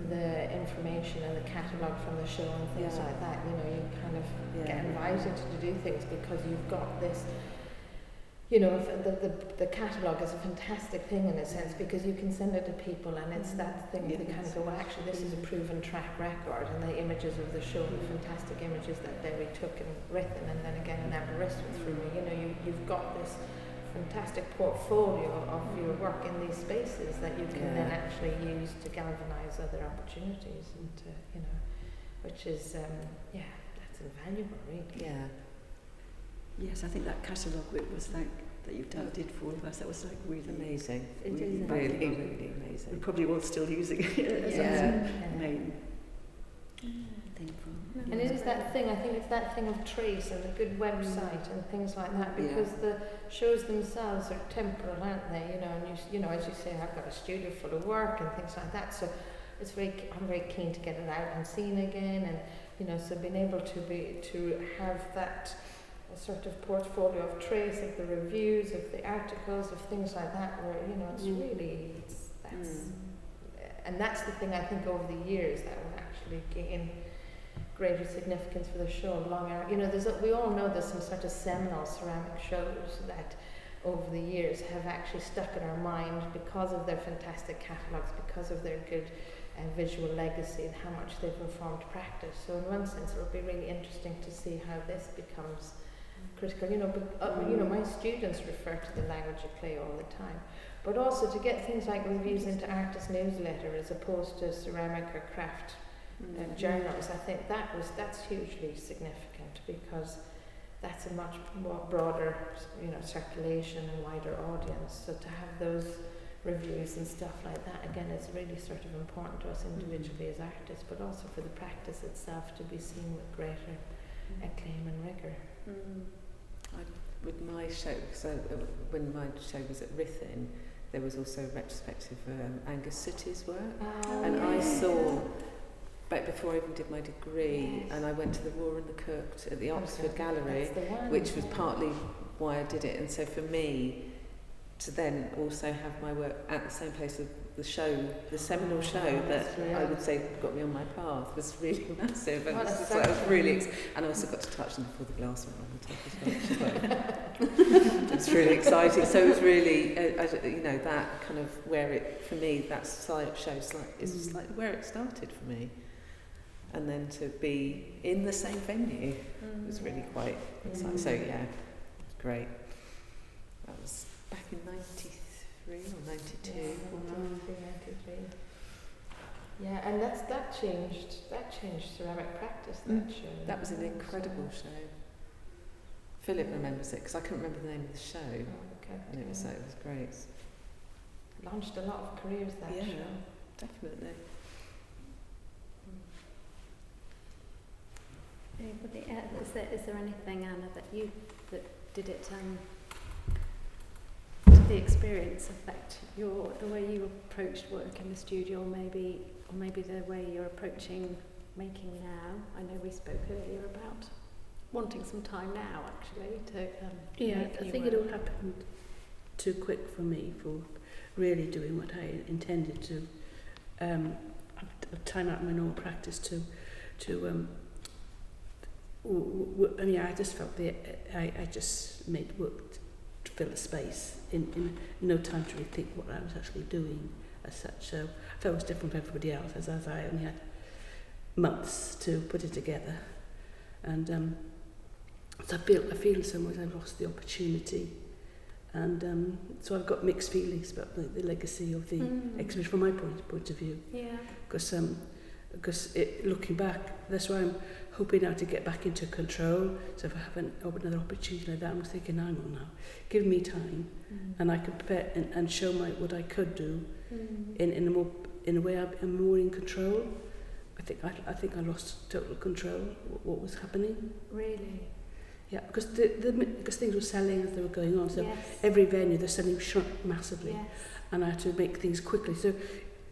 the information and the catalogue from the show and things like that. You kind of get invited to do things because you've got this. The catalogue is a fantastic thing in a sense, because you can send it to people and it's that thing they kind of go, well, actually this is a proven track record, and the images of the show, the fantastic images that they retook and written, and then again in Aberystwyth through me, you've got this fantastic portfolio of your work in these spaces that you can then actually use to galvanise other opportunities, and which is that's invaluable, really. Yeah. Yes, I think that catalogue was like that you did for all of us. That was like really Amazing. It is really, really amazing. We're probably all still using it as our main thing from. And it is that thing, I think it's that thing of trace and a good website and things like that, because the shows themselves are temporal, aren't they? And as you say, I've got a studio full of work and things like that, so I'm very keen to get it out and seen again, and so being able to have that sort of portfolio of trace of the reviews, of the articles, of things like that, where it's really and that's the thing I think over the years that will actually gain greater significance for the show. We all know there's some sort of seminal ceramic shows that over the years have actually stuck in our mind because of their fantastic catalogues, because of their good visual legacy and how much they've informed practice. So in one sense, it'll be really interesting to see how this becomes critical. My students refer to the language of clay all the time, but also to get things like reviews into artist newsletter as opposed to ceramic or craft journals. I think that's hugely significant, because that's a much more broader circulation and wider audience. So to have those reviews and stuff like that, again, is really sort of important to us individually as artists, but also for the practice itself to be seen with greater acclaim and rigour. With my show, when my show was at Rithin, there was also a retrospective Angus Sooty's work, and I saw, back before I even did my degree, and I went to the Roar and the Cooked at the Oxford Gallery, which was partly why I did it. And so for me, to then also have my work at the same place as the show, the seminal show that I would say got me on my path, was really massive. And I was really, and I also got to touch them before the glass went on the top as well. It was really exciting. So it was really, that kind of where it, for me, that show is like where it started for me. and then to be in the same venue was really quite exciting. So yeah, great. That was back in 93 or 92. Yeah, 93. Yeah, and that changed ceramic practice, that show. That was an incredible show. Philip remembers it because I couldn't remember the name of the show, and it was great. Launched a lot of careers, that show. Definitely. Is there anything, Anna, that did it did the experience affect the way you approached work in the studio, or maybe the way you're approaching making now? I know we spoke earlier about wanting some time now, actually, to I think it all happened too quick for me for really doing what I intended to. Time out of my normal practice to I just felt I just made work to fill a space in no time to rethink what I was actually doing as such. So I felt it was different from everybody else, as I only had months to put it together, and so I feel in some ways I lost the opportunity, and so I've got mixed feelings about the legacy of the exhibition from my point of view. Yeah. Because looking back, that's why I'm hoping now to get back into control. So if I have another opportunity like that, I'm thinking, hang on now, give me time, and I can prepare and show what I could do in a way I'm more in control. I think I lost total control of what was happening. Really? Yeah, because because things were selling as they were going on. So yes. every venue, the selling shrunk massively, Yes. and I had to make things quickly. So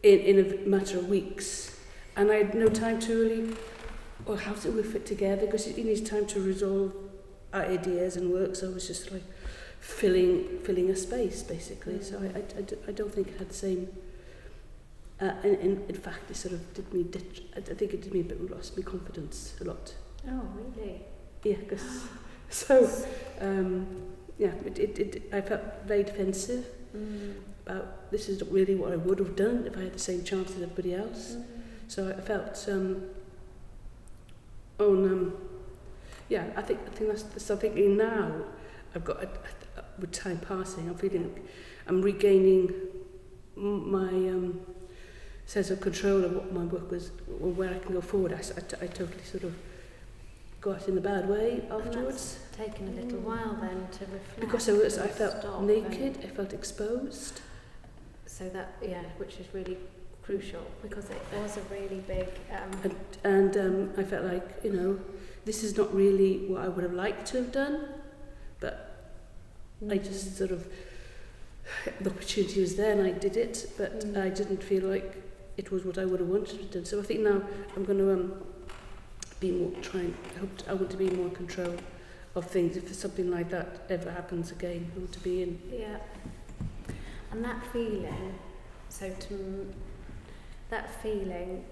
in a matter of weeks, and I had no time to really, how does it all fit together? Because it needs time to resolve ideas and work. So I was just like filling a space basically. So I don't think it had the same. In fact, it sort of did me ditch. I think it did me a bit, lost me confidence a lot. Oh, really? Yeah, because I felt very defensive about this is not really what I would have done if I had the same chance as everybody else. So I felt I think that's something now. I've got with time passing, I'm regaining my sense of control of what my work was, or where I can go forward. I totally sort of got in the bad way afterwards. And that's taken a little while then to reflect. Because I felt naked, I felt exposed. So that, which is really crucial, because it was a really big... And I felt like, this is not really what I would have liked to have done, but I just sort of, the opportunity was there and I did it, but I didn't feel like it was what I would have wanted to do. So I think now I'm going to be more I want to be more in control of things. If something like that ever happens again, I want to be in. Yeah. And that feeling,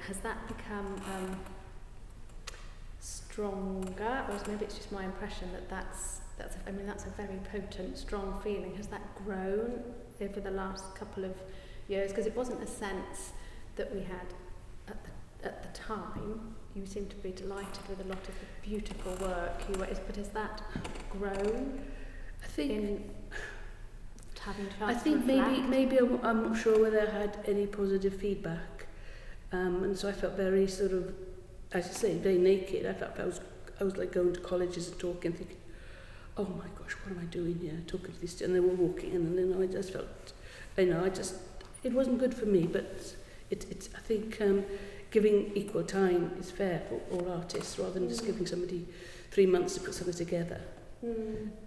has that become stronger, or maybe it's just my impression that's a very potent, strong feeling. Has that grown over the last couple of years? Because it wasn't a sense that we had at the time. You seem to be delighted with a lot of the beautiful work. But has that grown? I think maybe I'm not sure whether I had any positive feedback, and so I felt very sort of, as I say, very naked. I felt I was like going to colleges and talking, thinking, oh my gosh, what am I doing here? Talking to these, and they were walking in, and then I just felt, it wasn't good for me. But it's I think giving equal time is fair for all artists, rather than just giving somebody 3 months to put something together.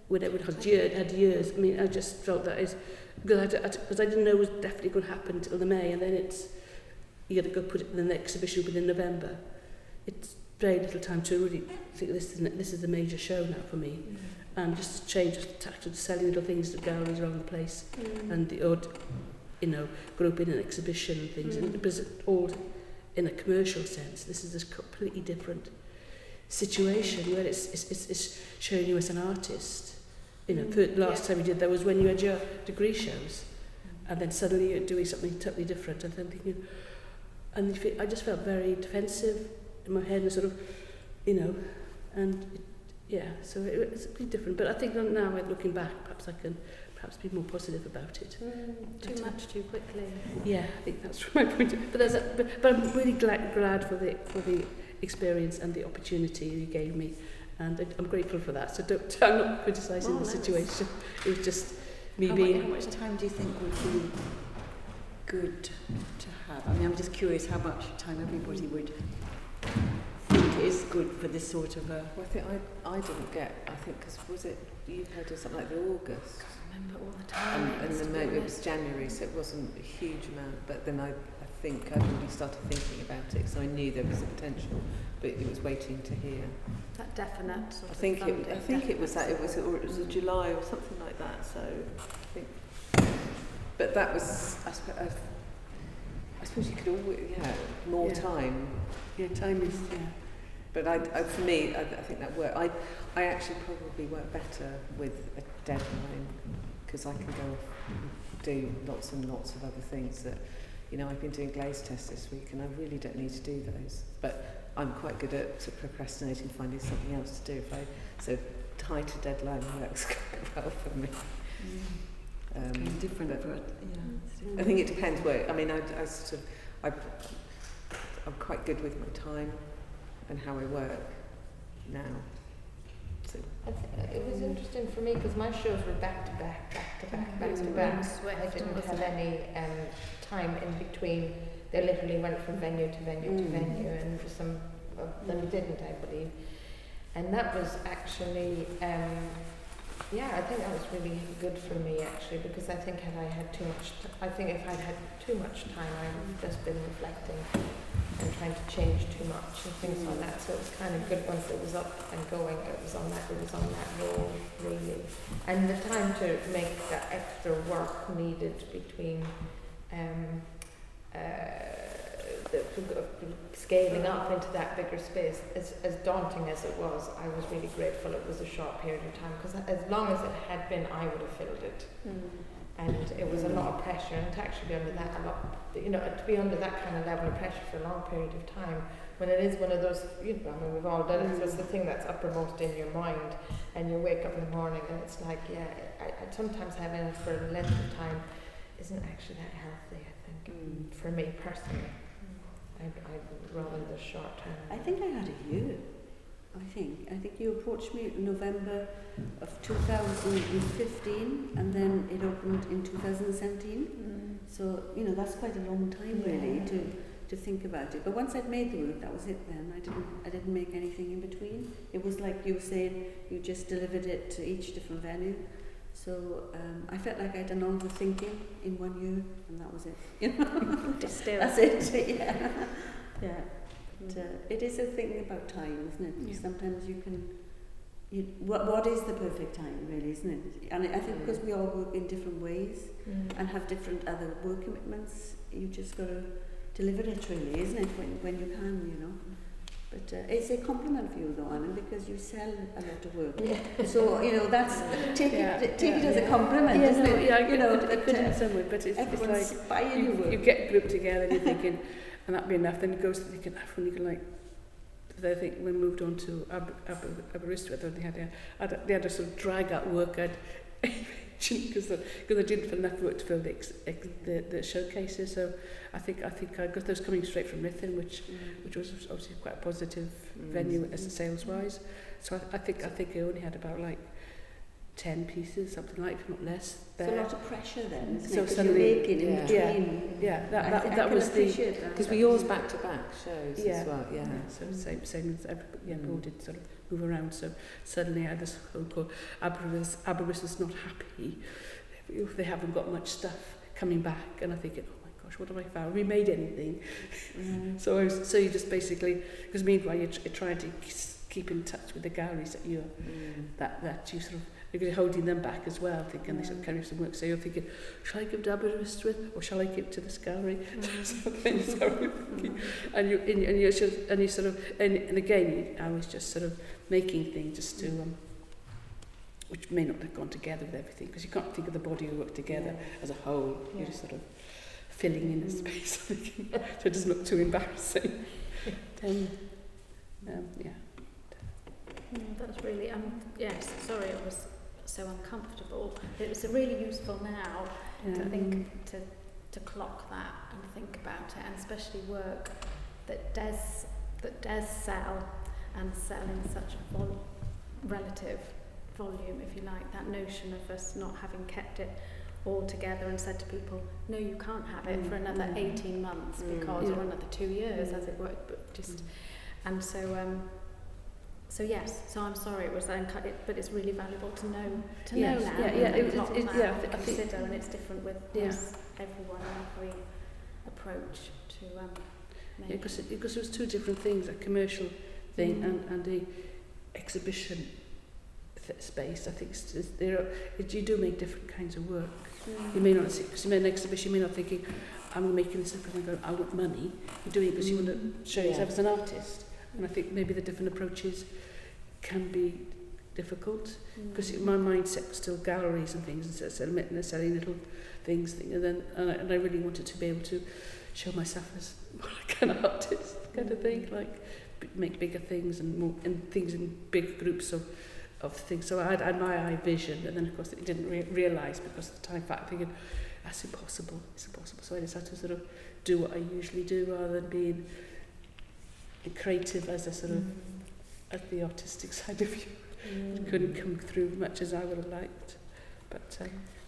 When it would have had years. I mean, I just felt that is because I didn't know it was definitely going to happen until the May, and then you got to go put it in the exhibition within November. It's very little time to really think this is the major show now for me, and just change the tact of selling little things to galleries around the place, and the odd, group in an exhibition and things, and it was all in a commercial sense. This is a completely different situation where it's showing you as an artist. The last time you did that was when you had your degree shows, and then suddenly you're doing something totally different, and then thinking, I just felt very defensive in my head and sort of, and so it's pretty different. But I think now, looking back, perhaps I can be more positive about it. Too much too quickly. Yeah, I think that's my point. But I'm really glad for the experience and the opportunity you gave me, and I'm grateful for that. So I'm not criticising the situation. It was just me being. How much time do you think would be good to have? I mean, I'm just curious how much time everybody would think is good for this sort of a... Well, I think I didn't get, I think, because was it, you had something like the August? I remember all the time. And then it was January, so it wasn't a huge amount, but then I think I'd already started thinking about it, so I knew there was a potential, but it was waiting to hear. That definite sort I think it was that, it was a July or something like that, so I think, but that was, I suppose you could always, more time. Yeah, time is, But for me, I think that worked. I actually probably work better with a deadline, because I can go off and do lots and lots of other things that, I've been doing glaze tests this week and I really don't need to do those. But I'm quite good at procrastinating, finding something else to do. So tighter deadline works quite well for me. Different, I think it depends where. I mean, I'm quite good with my time and how I work now. So it was interesting for me because my shows were back to back. I didn't have any time in between. They literally went from venue to venue to venue, and some of them didn't, I believe. And that was actually, I think that was really good for me actually, because I think if I'd had too much time, I would have just been reflecting and trying to change too much and things like that. So it was kind of good once it was up and going. It was on that roll really, and the time to make that extra work needed between scaling up into that bigger space, as daunting as it was, I was really grateful it was a short period of time, because as long as it had been, I would have filled it. And it was a lot of pressure, and to actually be under that to be under that kind of level of pressure for a long period of time, when it is one of those, we've all done it, so it's the thing that's uppermost in your mind, and you wake up in the morning and it's like, I sometimes having it for a length of time isn't actually that healthy, I think, for me personally. I'd rather the short term. I think I had a year. I think you approached me in November of 2015, and then it opened in 2017. So that's quite a long time really to think about it. But once I'd made the work, that was it. Then I didn't make anything in between. It was like you were saying, you just delivered it to each different venue. So I felt like I'd done all the thinking in 1 year, and that was it. That's it. Yeah. But, it is a thing about time, isn't it? Yeah. Sometimes what is the perfect time, really, isn't it? And I think because we all work in different ways and have different other work commitments, you just got to deliver it, really, isn't it? When you can, But it's a compliment for you, though, Anna, because you sell a lot of work. Yeah. So that's take it as a compliment, isn't it? Yeah, I could in some way, but it's like you get grouped together and you're thinking, and that'd be enough. Then it goes to thinking, when you can I think we moved on to Aberystwyth, they had to sort of drag out work because I didn't feel enough work to fill the showcases. So I think I got those coming straight from Rhythm, which was obviously quite a positive venue as sales wise. So I think I only had about 10 pieces, something like, if not less. There. So a lot of pressure then, isn't so it? Suddenly, you're making in between. That was because we yours back to back shows as well. Yeah. So same as everybody did sort of move around. So suddenly I had this whole call. Aberystwyth's not happy. They haven't got much stuff coming back, and I'm thinking, oh my gosh, what have I found? Have we made anything? So you just basically, because meanwhile you're trying to keep in touch with the galleries that you sort of. You're holding them back as well, thinking they should carry some work. So you're thinking, shall I give to Aberystwyth or shall I give to this gallery? And again, I was just sort of making things just to, which may not have gone together with everything, because you can't think of the body of work together as a whole. You're just sort of filling in the space, so it doesn't look too embarrassing. Yeah. That's really, yes, sorry it was so uncomfortable. It was really useful now to think, to clock that and think about it, and especially work that does sell and sell in such a relative volume, if you like. That notion of us not having kept it all together and said to people, no, you can't have it for another 18 months because, or another 2 years, as it were, but just, and so yes, so I'm sorry it was uncut, but it's really valuable to know know now. I Consider, and it's different with everyone and every approach to because it was two different things, a commercial thing and the exhibition space. I think you do make different kinds of work. You may not see, because you made an exhibition, you may not thinking, I'm making this because I'm going, I want money. You're doing it because you want to show yourself as an artist. And I think maybe the different approaches can be difficult, because my mindset was still galleries and things, and selling little things, and I really wanted to be able to show myself as a kind of artist kind of thing, like make bigger things and things in big groups of things. So I had my eye vision, and then of course it didn't realise because of the time factor, thinking that's impossible, it's impossible. So I decided to sort of do what I usually do rather than being creative as a sort of as the artistic side of you. It couldn't come through much as I would have liked, but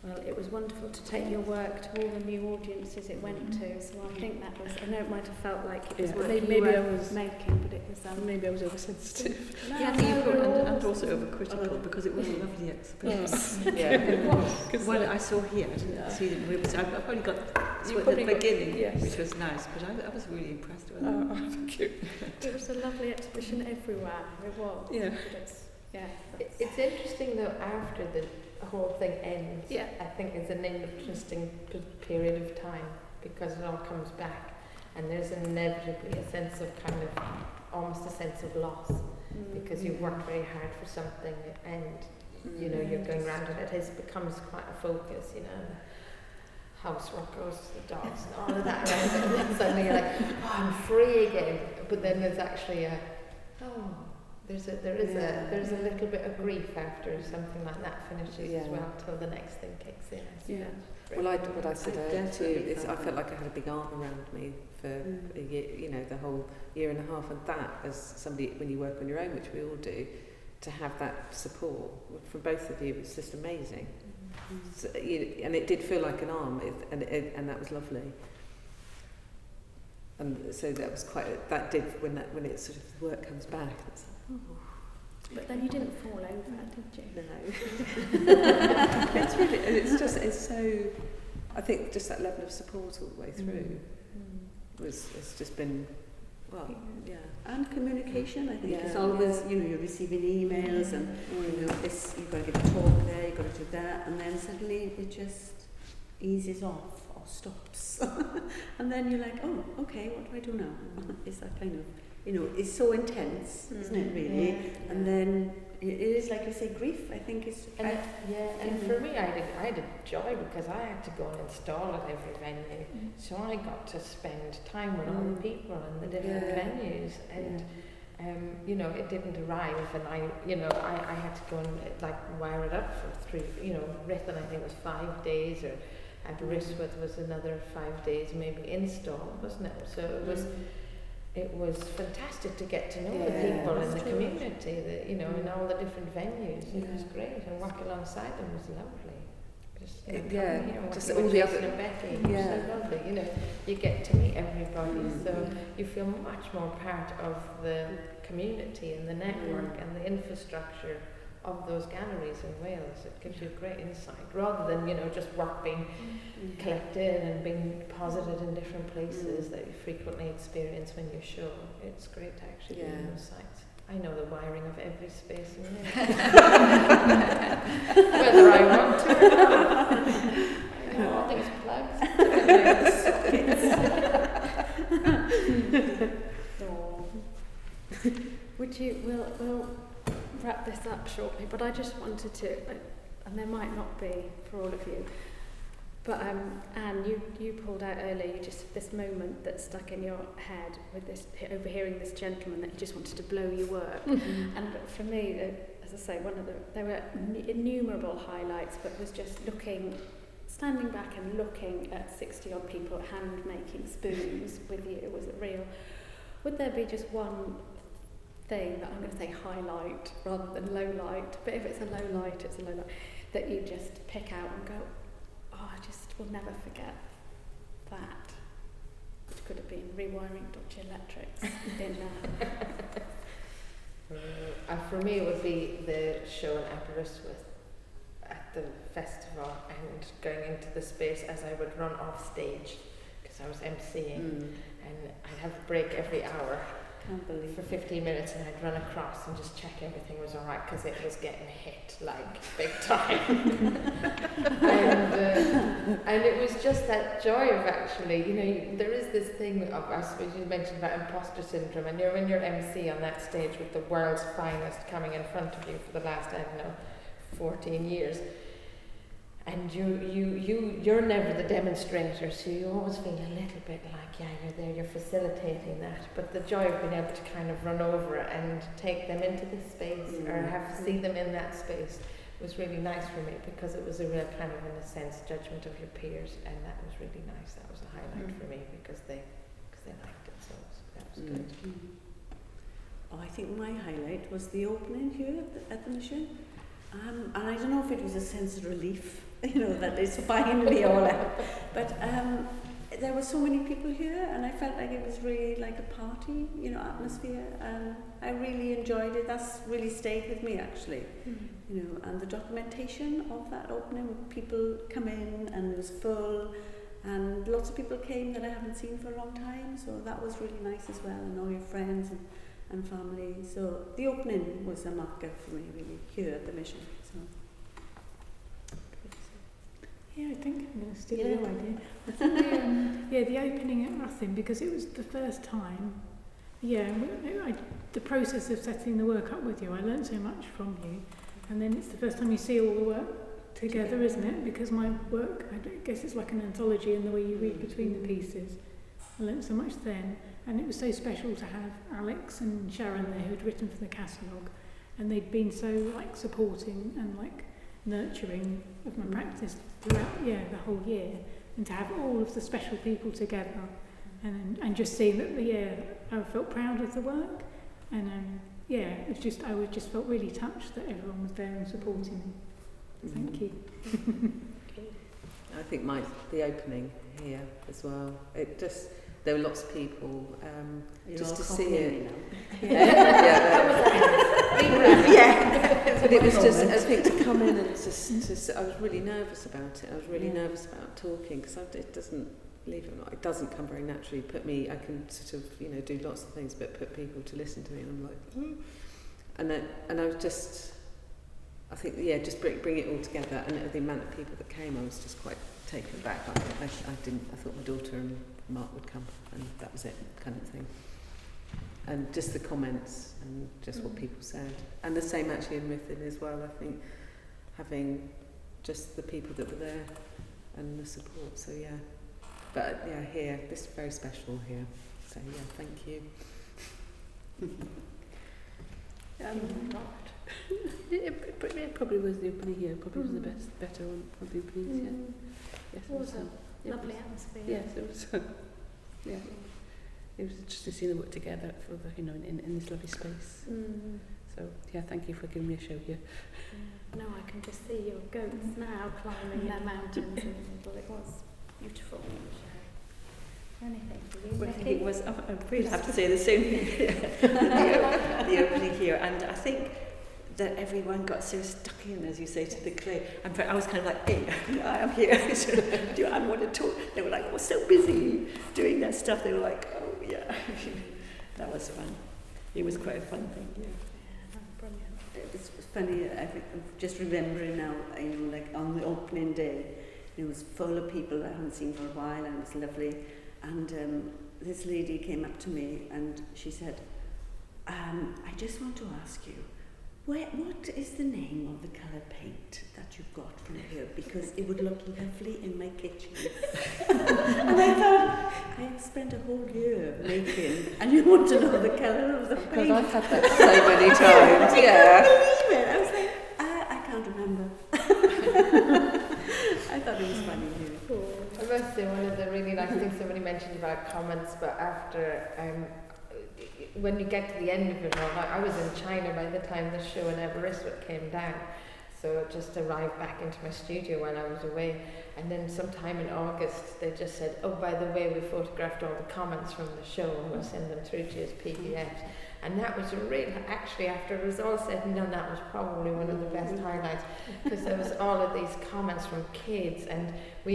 well, it was wonderful to take your work to all the new audiences it went to, so I think that was, I know it might have felt like it was work maybe I was making, but it was maybe I was oversensitive. and also overcritical, because it was a lovely exhibition. It was. Well, I saw here, I didn't see it. I've only got the beginning, which was nice, but I was really impressed with it. Oh, thank you. It was a lovely exhibition everywhere. It was. It's interesting though, after the whole thing ends, I think it's an interesting period of time, because it all comes back, and there's inevitably a sense of kind of almost a sense of loss, because you've worked very hard for something, and you know you're going around and it becomes quite a focus, you know. The house goes to the dogs and all of that, right? And then suddenly you're like, oh, I'm free again. But then there's actually there's a little bit of grief after something like that finishes as well, till the next thing kicks in. Well, what I said earlier too is I felt like I had a big arm around me for a year, you know, the whole year and a half, and that, as somebody, when you work on your own, which we all do, to have that support from both of you was just amazing. So, and it did feel like an arm, and that was lovely. And so that was that did, when it sort of the work comes back, it's like, oh. But then you didn't fall over, did you? No. It's so, I think just that level of support all the way through it's just been, well, and communication. I think it's always, you know, you're receiving emails and you know this, you've got to give a talk there, you've got to do that, and then suddenly it just eases off or stops, and then you're like, oh, okay, what do I do now? It's that kind of, you know, it's so intense, isn't it, really? And then it is, like you say, grief. I think it's... And for me, I had a joy, because I had to go and install at every venue. So I got to spend time with all the people in the different venues. And, you know, it didn't arrive. And I had to go and, like, wire it up for 3, you know, Rhythm, I think, was 5 days, or Aberystwyth was another 5 days, maybe install, wasn't it? So it was fantastic to get to know the people in the community, you know, in all the different venues. It was great, and work alongside them was lovely. Just, you know, here, just all the other, and Becky, so lovely. You know, you get to meet everybody, so you feel much more part of the community and the network and the infrastructure of those galleries in Wales. It gives you great insight, rather than, you know, just work being collected and being deposited in different places that you frequently experience when you show. It's great to actually be in those sites. I know the wiring of every space in there. Whether I want to or not. I know all these plugs. Would you, we'll wrap this up shortly, but I just wanted to, and there might not be for all of you, But Anne, you pulled out earlier, you just this moment that stuck in your head with this overhearing this gentleman that he just wanted to blow your work. And for me, as I say, there were innumerable highlights, but was just standing back and looking at 60 odd people hand making spoons with you. Was it real? Would there be just one thing that I'm going to say highlight rather than low light? But if it's a low light, it's a low light that you just pick out and go, oh, I just will never forget that. Which could have been rewiring Dodge Electrics in For me, it would be the show in Aberystwyth at the festival and going into the space as I would run off stage because I was emceeing and I'd have a break every hour. Can't believe for 15 minutes and I'd run across and just check everything was alright because it was getting hit like big time. and it was just that joy of actually, there is this thing of, I suppose you mentioned about imposter syndrome, and you're in your MC on that stage with the world's finest coming in front of you for the last, 14 years. And you're never the demonstrator, so you always feel a little bit like, you're there, you're facilitating that. But the joy of being able to kind of run over it and take them into this space or see them in that space was really nice for me because it was a real kind of, in a sense, judgment of your peers, and that was really nice. That was a highlight for me because they liked it, so that was good. Oh, I think my highlight was the opening here at the mission. And I don't know if it was a sense of relief, that it's finally all out. But there were so many people here, and I felt like it was really like a party, atmosphere. And I really enjoyed it. That's really stayed with me, actually. And the documentation of that opening, with people come in, and it was full, and lots of people came that I haven't seen for a long time. So that was really nice as well, and all your friends and family. So the opening was a marker for me, really, here at the mission. So. Yeah, I think I'm going to steal your idea. I think the opening at Ruthin, because it was the first time. The process of setting the work up with you, I learned so much from you, and then it's the first time you see all the work together, isn't it? Because my work, I guess it's like an anthology in the way you read between the pieces. I learnt so much then, and it was so special to have Alex and Sharon there who had written for the catalogue, and they'd been so supporting and nurturing of my practice throughout the whole year, and to have all of the special people together, and just seeing that I felt proud of the work, and it was just I just felt really touched that everyone was there and supporting me. Thank you. I think the opening here as well. There were lots of people, just to see it. But it was just, I think, to come in and I was really nervous about it. I was really nervous about talking because it doesn't, believe it or not, it doesn't come very naturally. I can sort of, do lots of things, but put people to listen to me, and I'm like, and I was just, I think, just bring it all together, and the amount of people that came, I was just quite taken back. I thought my daughter and Mark would come, and that was it, kind of thing. And just the comments and just what people said, and the same actually in Ruthin as well. I think having just the people that were there and the support. So but here, this is very special here. So thank you. It probably was the opening here. Probably was the better one of the openings. Yes, it was a lovely atmosphere. Yes, it was. It was just to see them work together for the, in this lovely space. So thank you for giving me a show here. No, I can just see your goats now climbing their mountains, and it was beautiful. Anything for you, Well, I Micki? think it was, I'm afraid I have to say the same thing, the opening here, and I think that everyone got so stuck in, as you say, to the clay. And I was kind of like, hey, I am here, so do I want to talk? They were like, so busy doing their stuff. They were like, oh yeah, that was fun. It was quite a fun thing, Brilliant. It's funny, I'm just remembering now, on the opening day, it was full of people I hadn't seen for a while, and it was lovely. And this lady came up to me and she said, I just want to ask you, What is the name of the coloured paint that you've got from here? Because it would look lovely in my kitchen. And I thought, I spent a whole year making, and you want to know the colour of the paint. Because I've had that so many times, yeah. I couldn't believe it. I was like, I can't remember. I thought it was funny. I must say, one of the really nice things somebody mentioned about comments, but after when you get to the end of it all, I was in China by the time the show in Aberystwyth came down, so it just arrived back into my studio when I was away, and then sometime in August they just said, oh, by the way, we photographed all the comments from the show and we'll send them through to you as PDFs. And that was actually, after it was all said and done, that was probably one of the best highlights, because there was all of these comments from kids, and I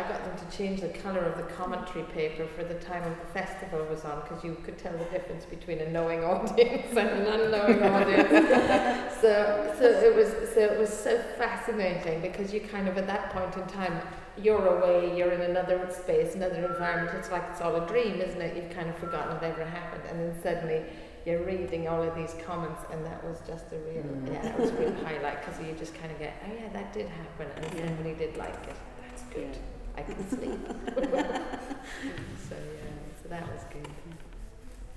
got them to change the colour of the commentary paper for the time of the festival was on, because you could tell the difference between a knowing audience and an unknowing audience. So it was so fascinating, because you kind of, at that point in time, you're away, you're in another space, another environment, it's like it's all a dream, isn't it? You've kind of forgotten it ever happened, and then suddenly you're reading all of these comments, and that was just a real, that was a real highlight, because you just kind of get, oh yeah, that did happen, and somebody did like it. That's good. I can sleep. So that was good.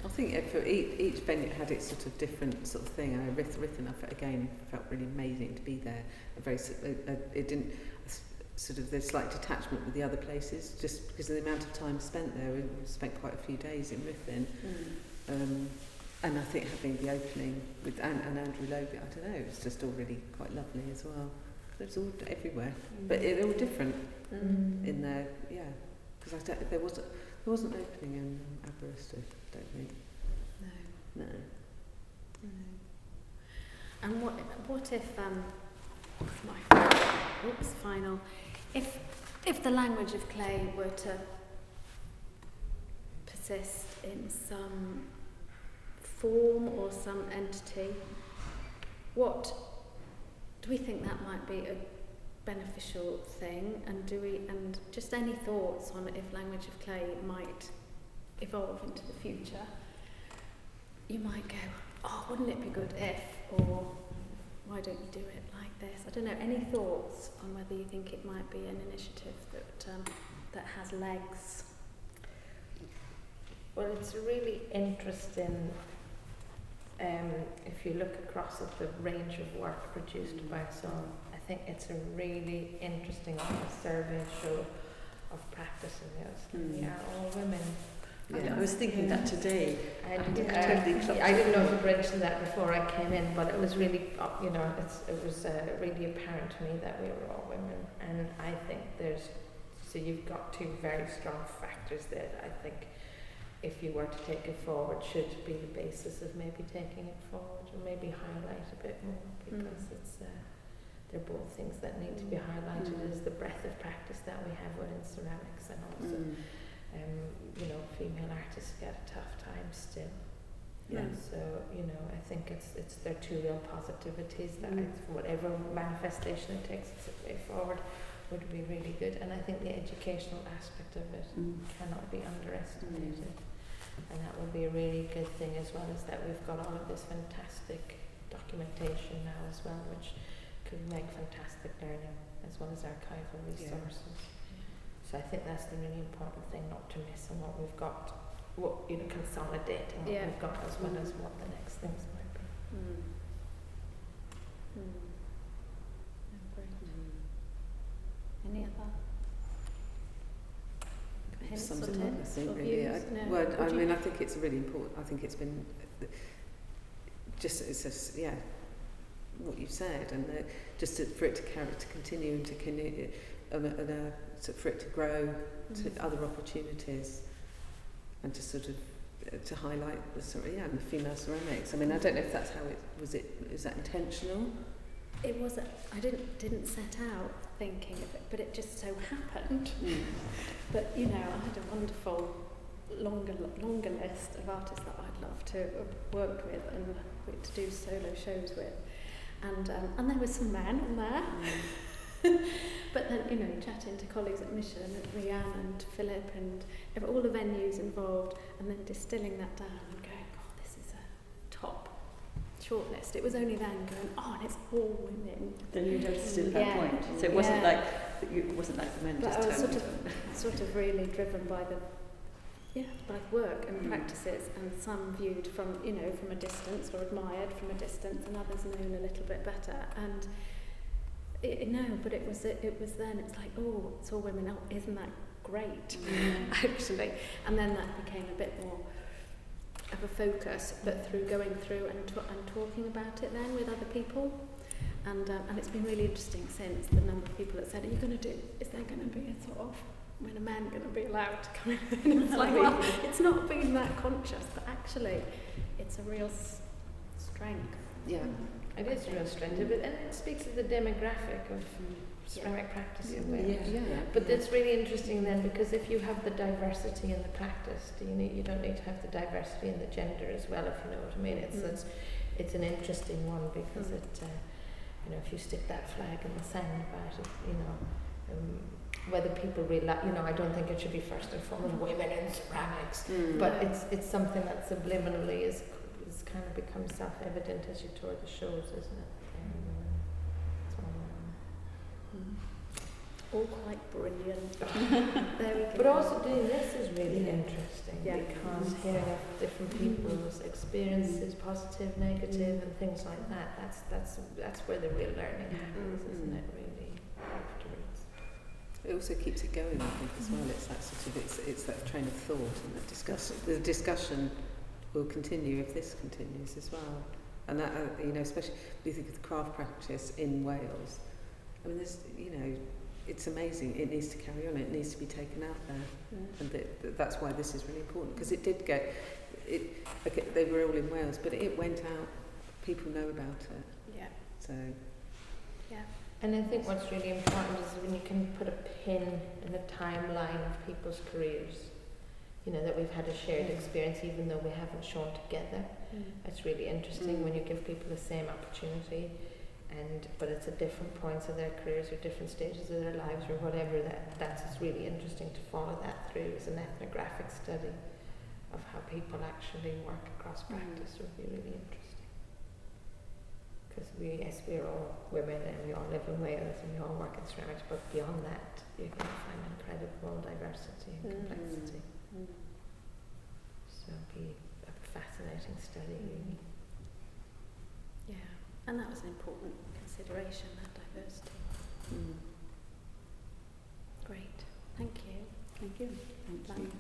I think for each venue had its sort of different sort of thing. And Rhythm, again, felt really amazing to be there. It didn't sort of, there's slight detachment with the other places, just because of the amount of time spent there. We spent quite a few days in Rhythm. And I think having the opening with and Andrew Logan, I don't know, it was just all really quite lovely as well. It was all everywhere, but they're all different in there, because there wasn't an opening in Aberystwyth, I don't think. No. And what if final? If the language of clay were to persist in some form or some entity, what do we think that might be a beneficial thing? And just any thoughts on if language of clay might evolve into the future? You might go, oh, wouldn't it be good if, or why don't you do it like this? I don't know, any thoughts on whether you think it might be an initiative that has legs? Well, it's really interesting. If you look across at the range of work produced by Sion, I think it's a really interesting survey show of practice in those. We are all women. I was thinking that today. I didn't know if you mentioned that before I came in, but it was really, it was really apparent to me that we were all women, and I think you've got two very strong factors there that I think, if you were to take it forward, should be the basis of maybe taking it forward, or maybe highlight a bit more, because they're both things that need to be highlighted. Is the breadth of practice that we have within ceramics, and also female artists get a tough time still. So I think it's their two real positivities that whatever manifestation it takes its way forward would be really good. And I think the educational aspect of it cannot be underestimated. And that would be a really good thing, as well as that we've got all of this fantastic documentation now as well, which could make fantastic learning, as well as archival resources. So I think that's the really important thing not to miss, and what we've got, consolidating what we've got, as well as what the next things might be. Any other hints Sums or it up, I tips think, or really. views? I think it's really important. I think it's been what you said, and for it to continue and for it to grow to other opportunities, and to sort of to highlight the female ceramics. I mean, I don't know if that's how it was. Is that intentional? It was. I didn't set out thinking of it, but it just so happened. But I had a wonderful longer list of artists that I'd love to have worked with and to do solo shows with, and there were some men on there. But then chatting to colleagues at Mission, and Rianne and Philip, and all the venues involved, and then distilling that down and going, oh, this is a top shortlist. It was only then going, oh, and it's all women. Then you noticed it at that Yeah. point. So it wasn't Yeah. like it wasn't like the men But just I was turned. sort of really driven by the work and Mm. practices, and some viewed from from a distance or admired from a distance, and others known a little bit better. And but it was then it's like, oh, it's all women. Oh, isn't that great? Actually, and then that became a bit more of a focus, but through going through and talking about it then with other people. And it's been really interesting since, the number of people that said, is there going to be a sort of, when a man going to be allowed to come in? And it's like, well, it's not being that conscious, but actually it's a real strength. Yeah. It is a real strength, and it speaks to the demographic of ceramic practice in Wales. Yeah. But it's really interesting then, because if you have the diversity in the practice, you don't need to have the diversity in the gender as well, if you know what I mean. It's an interesting one, because it if you stick that flag in the sand about it, whether people realize, I don't think it should be first and foremost women in ceramics, but it's something that subliminally is kind of becomes self-evident as you tour the shows, isn't it? All quite brilliant. There we go. But also doing this is really interesting, Yeah. because hearing of different people's experiences, positive, negative, and things like that, that's where the real learning happens, isn't it, really, afterwards. It also keeps it going, I think, as well. It's that sort of it's that train of thought, and that the discussion will continue if this continues as well. And that especially if you think of the craft practice in Wales. I mean, there's it's amazing. It needs to carry on. It needs to be taken out there, and that's why this is really important, because it did get it. Okay, they were all in Wales, but it went out. People know about it. Yeah. So. Yeah. And I think what's really important is when you can put a pin in a timeline of people's careers, that we've had a shared experience, even though we haven't shown together. It's really interesting when you give people the same opportunity, but it's at different points of their careers or different stages of their lives or whatever. That's just really interesting to follow that through as an ethnographic study of how people actually work across practice. Would be really interesting, because we're all women and we all live in Wales and we all work in ceramics, but beyond that you're going to find incredible diversity and complexity. So it'd be a fascinating study, really. Yeah, and that was an important consideration, that diversity. Great, thank you. Thank you. Thank you.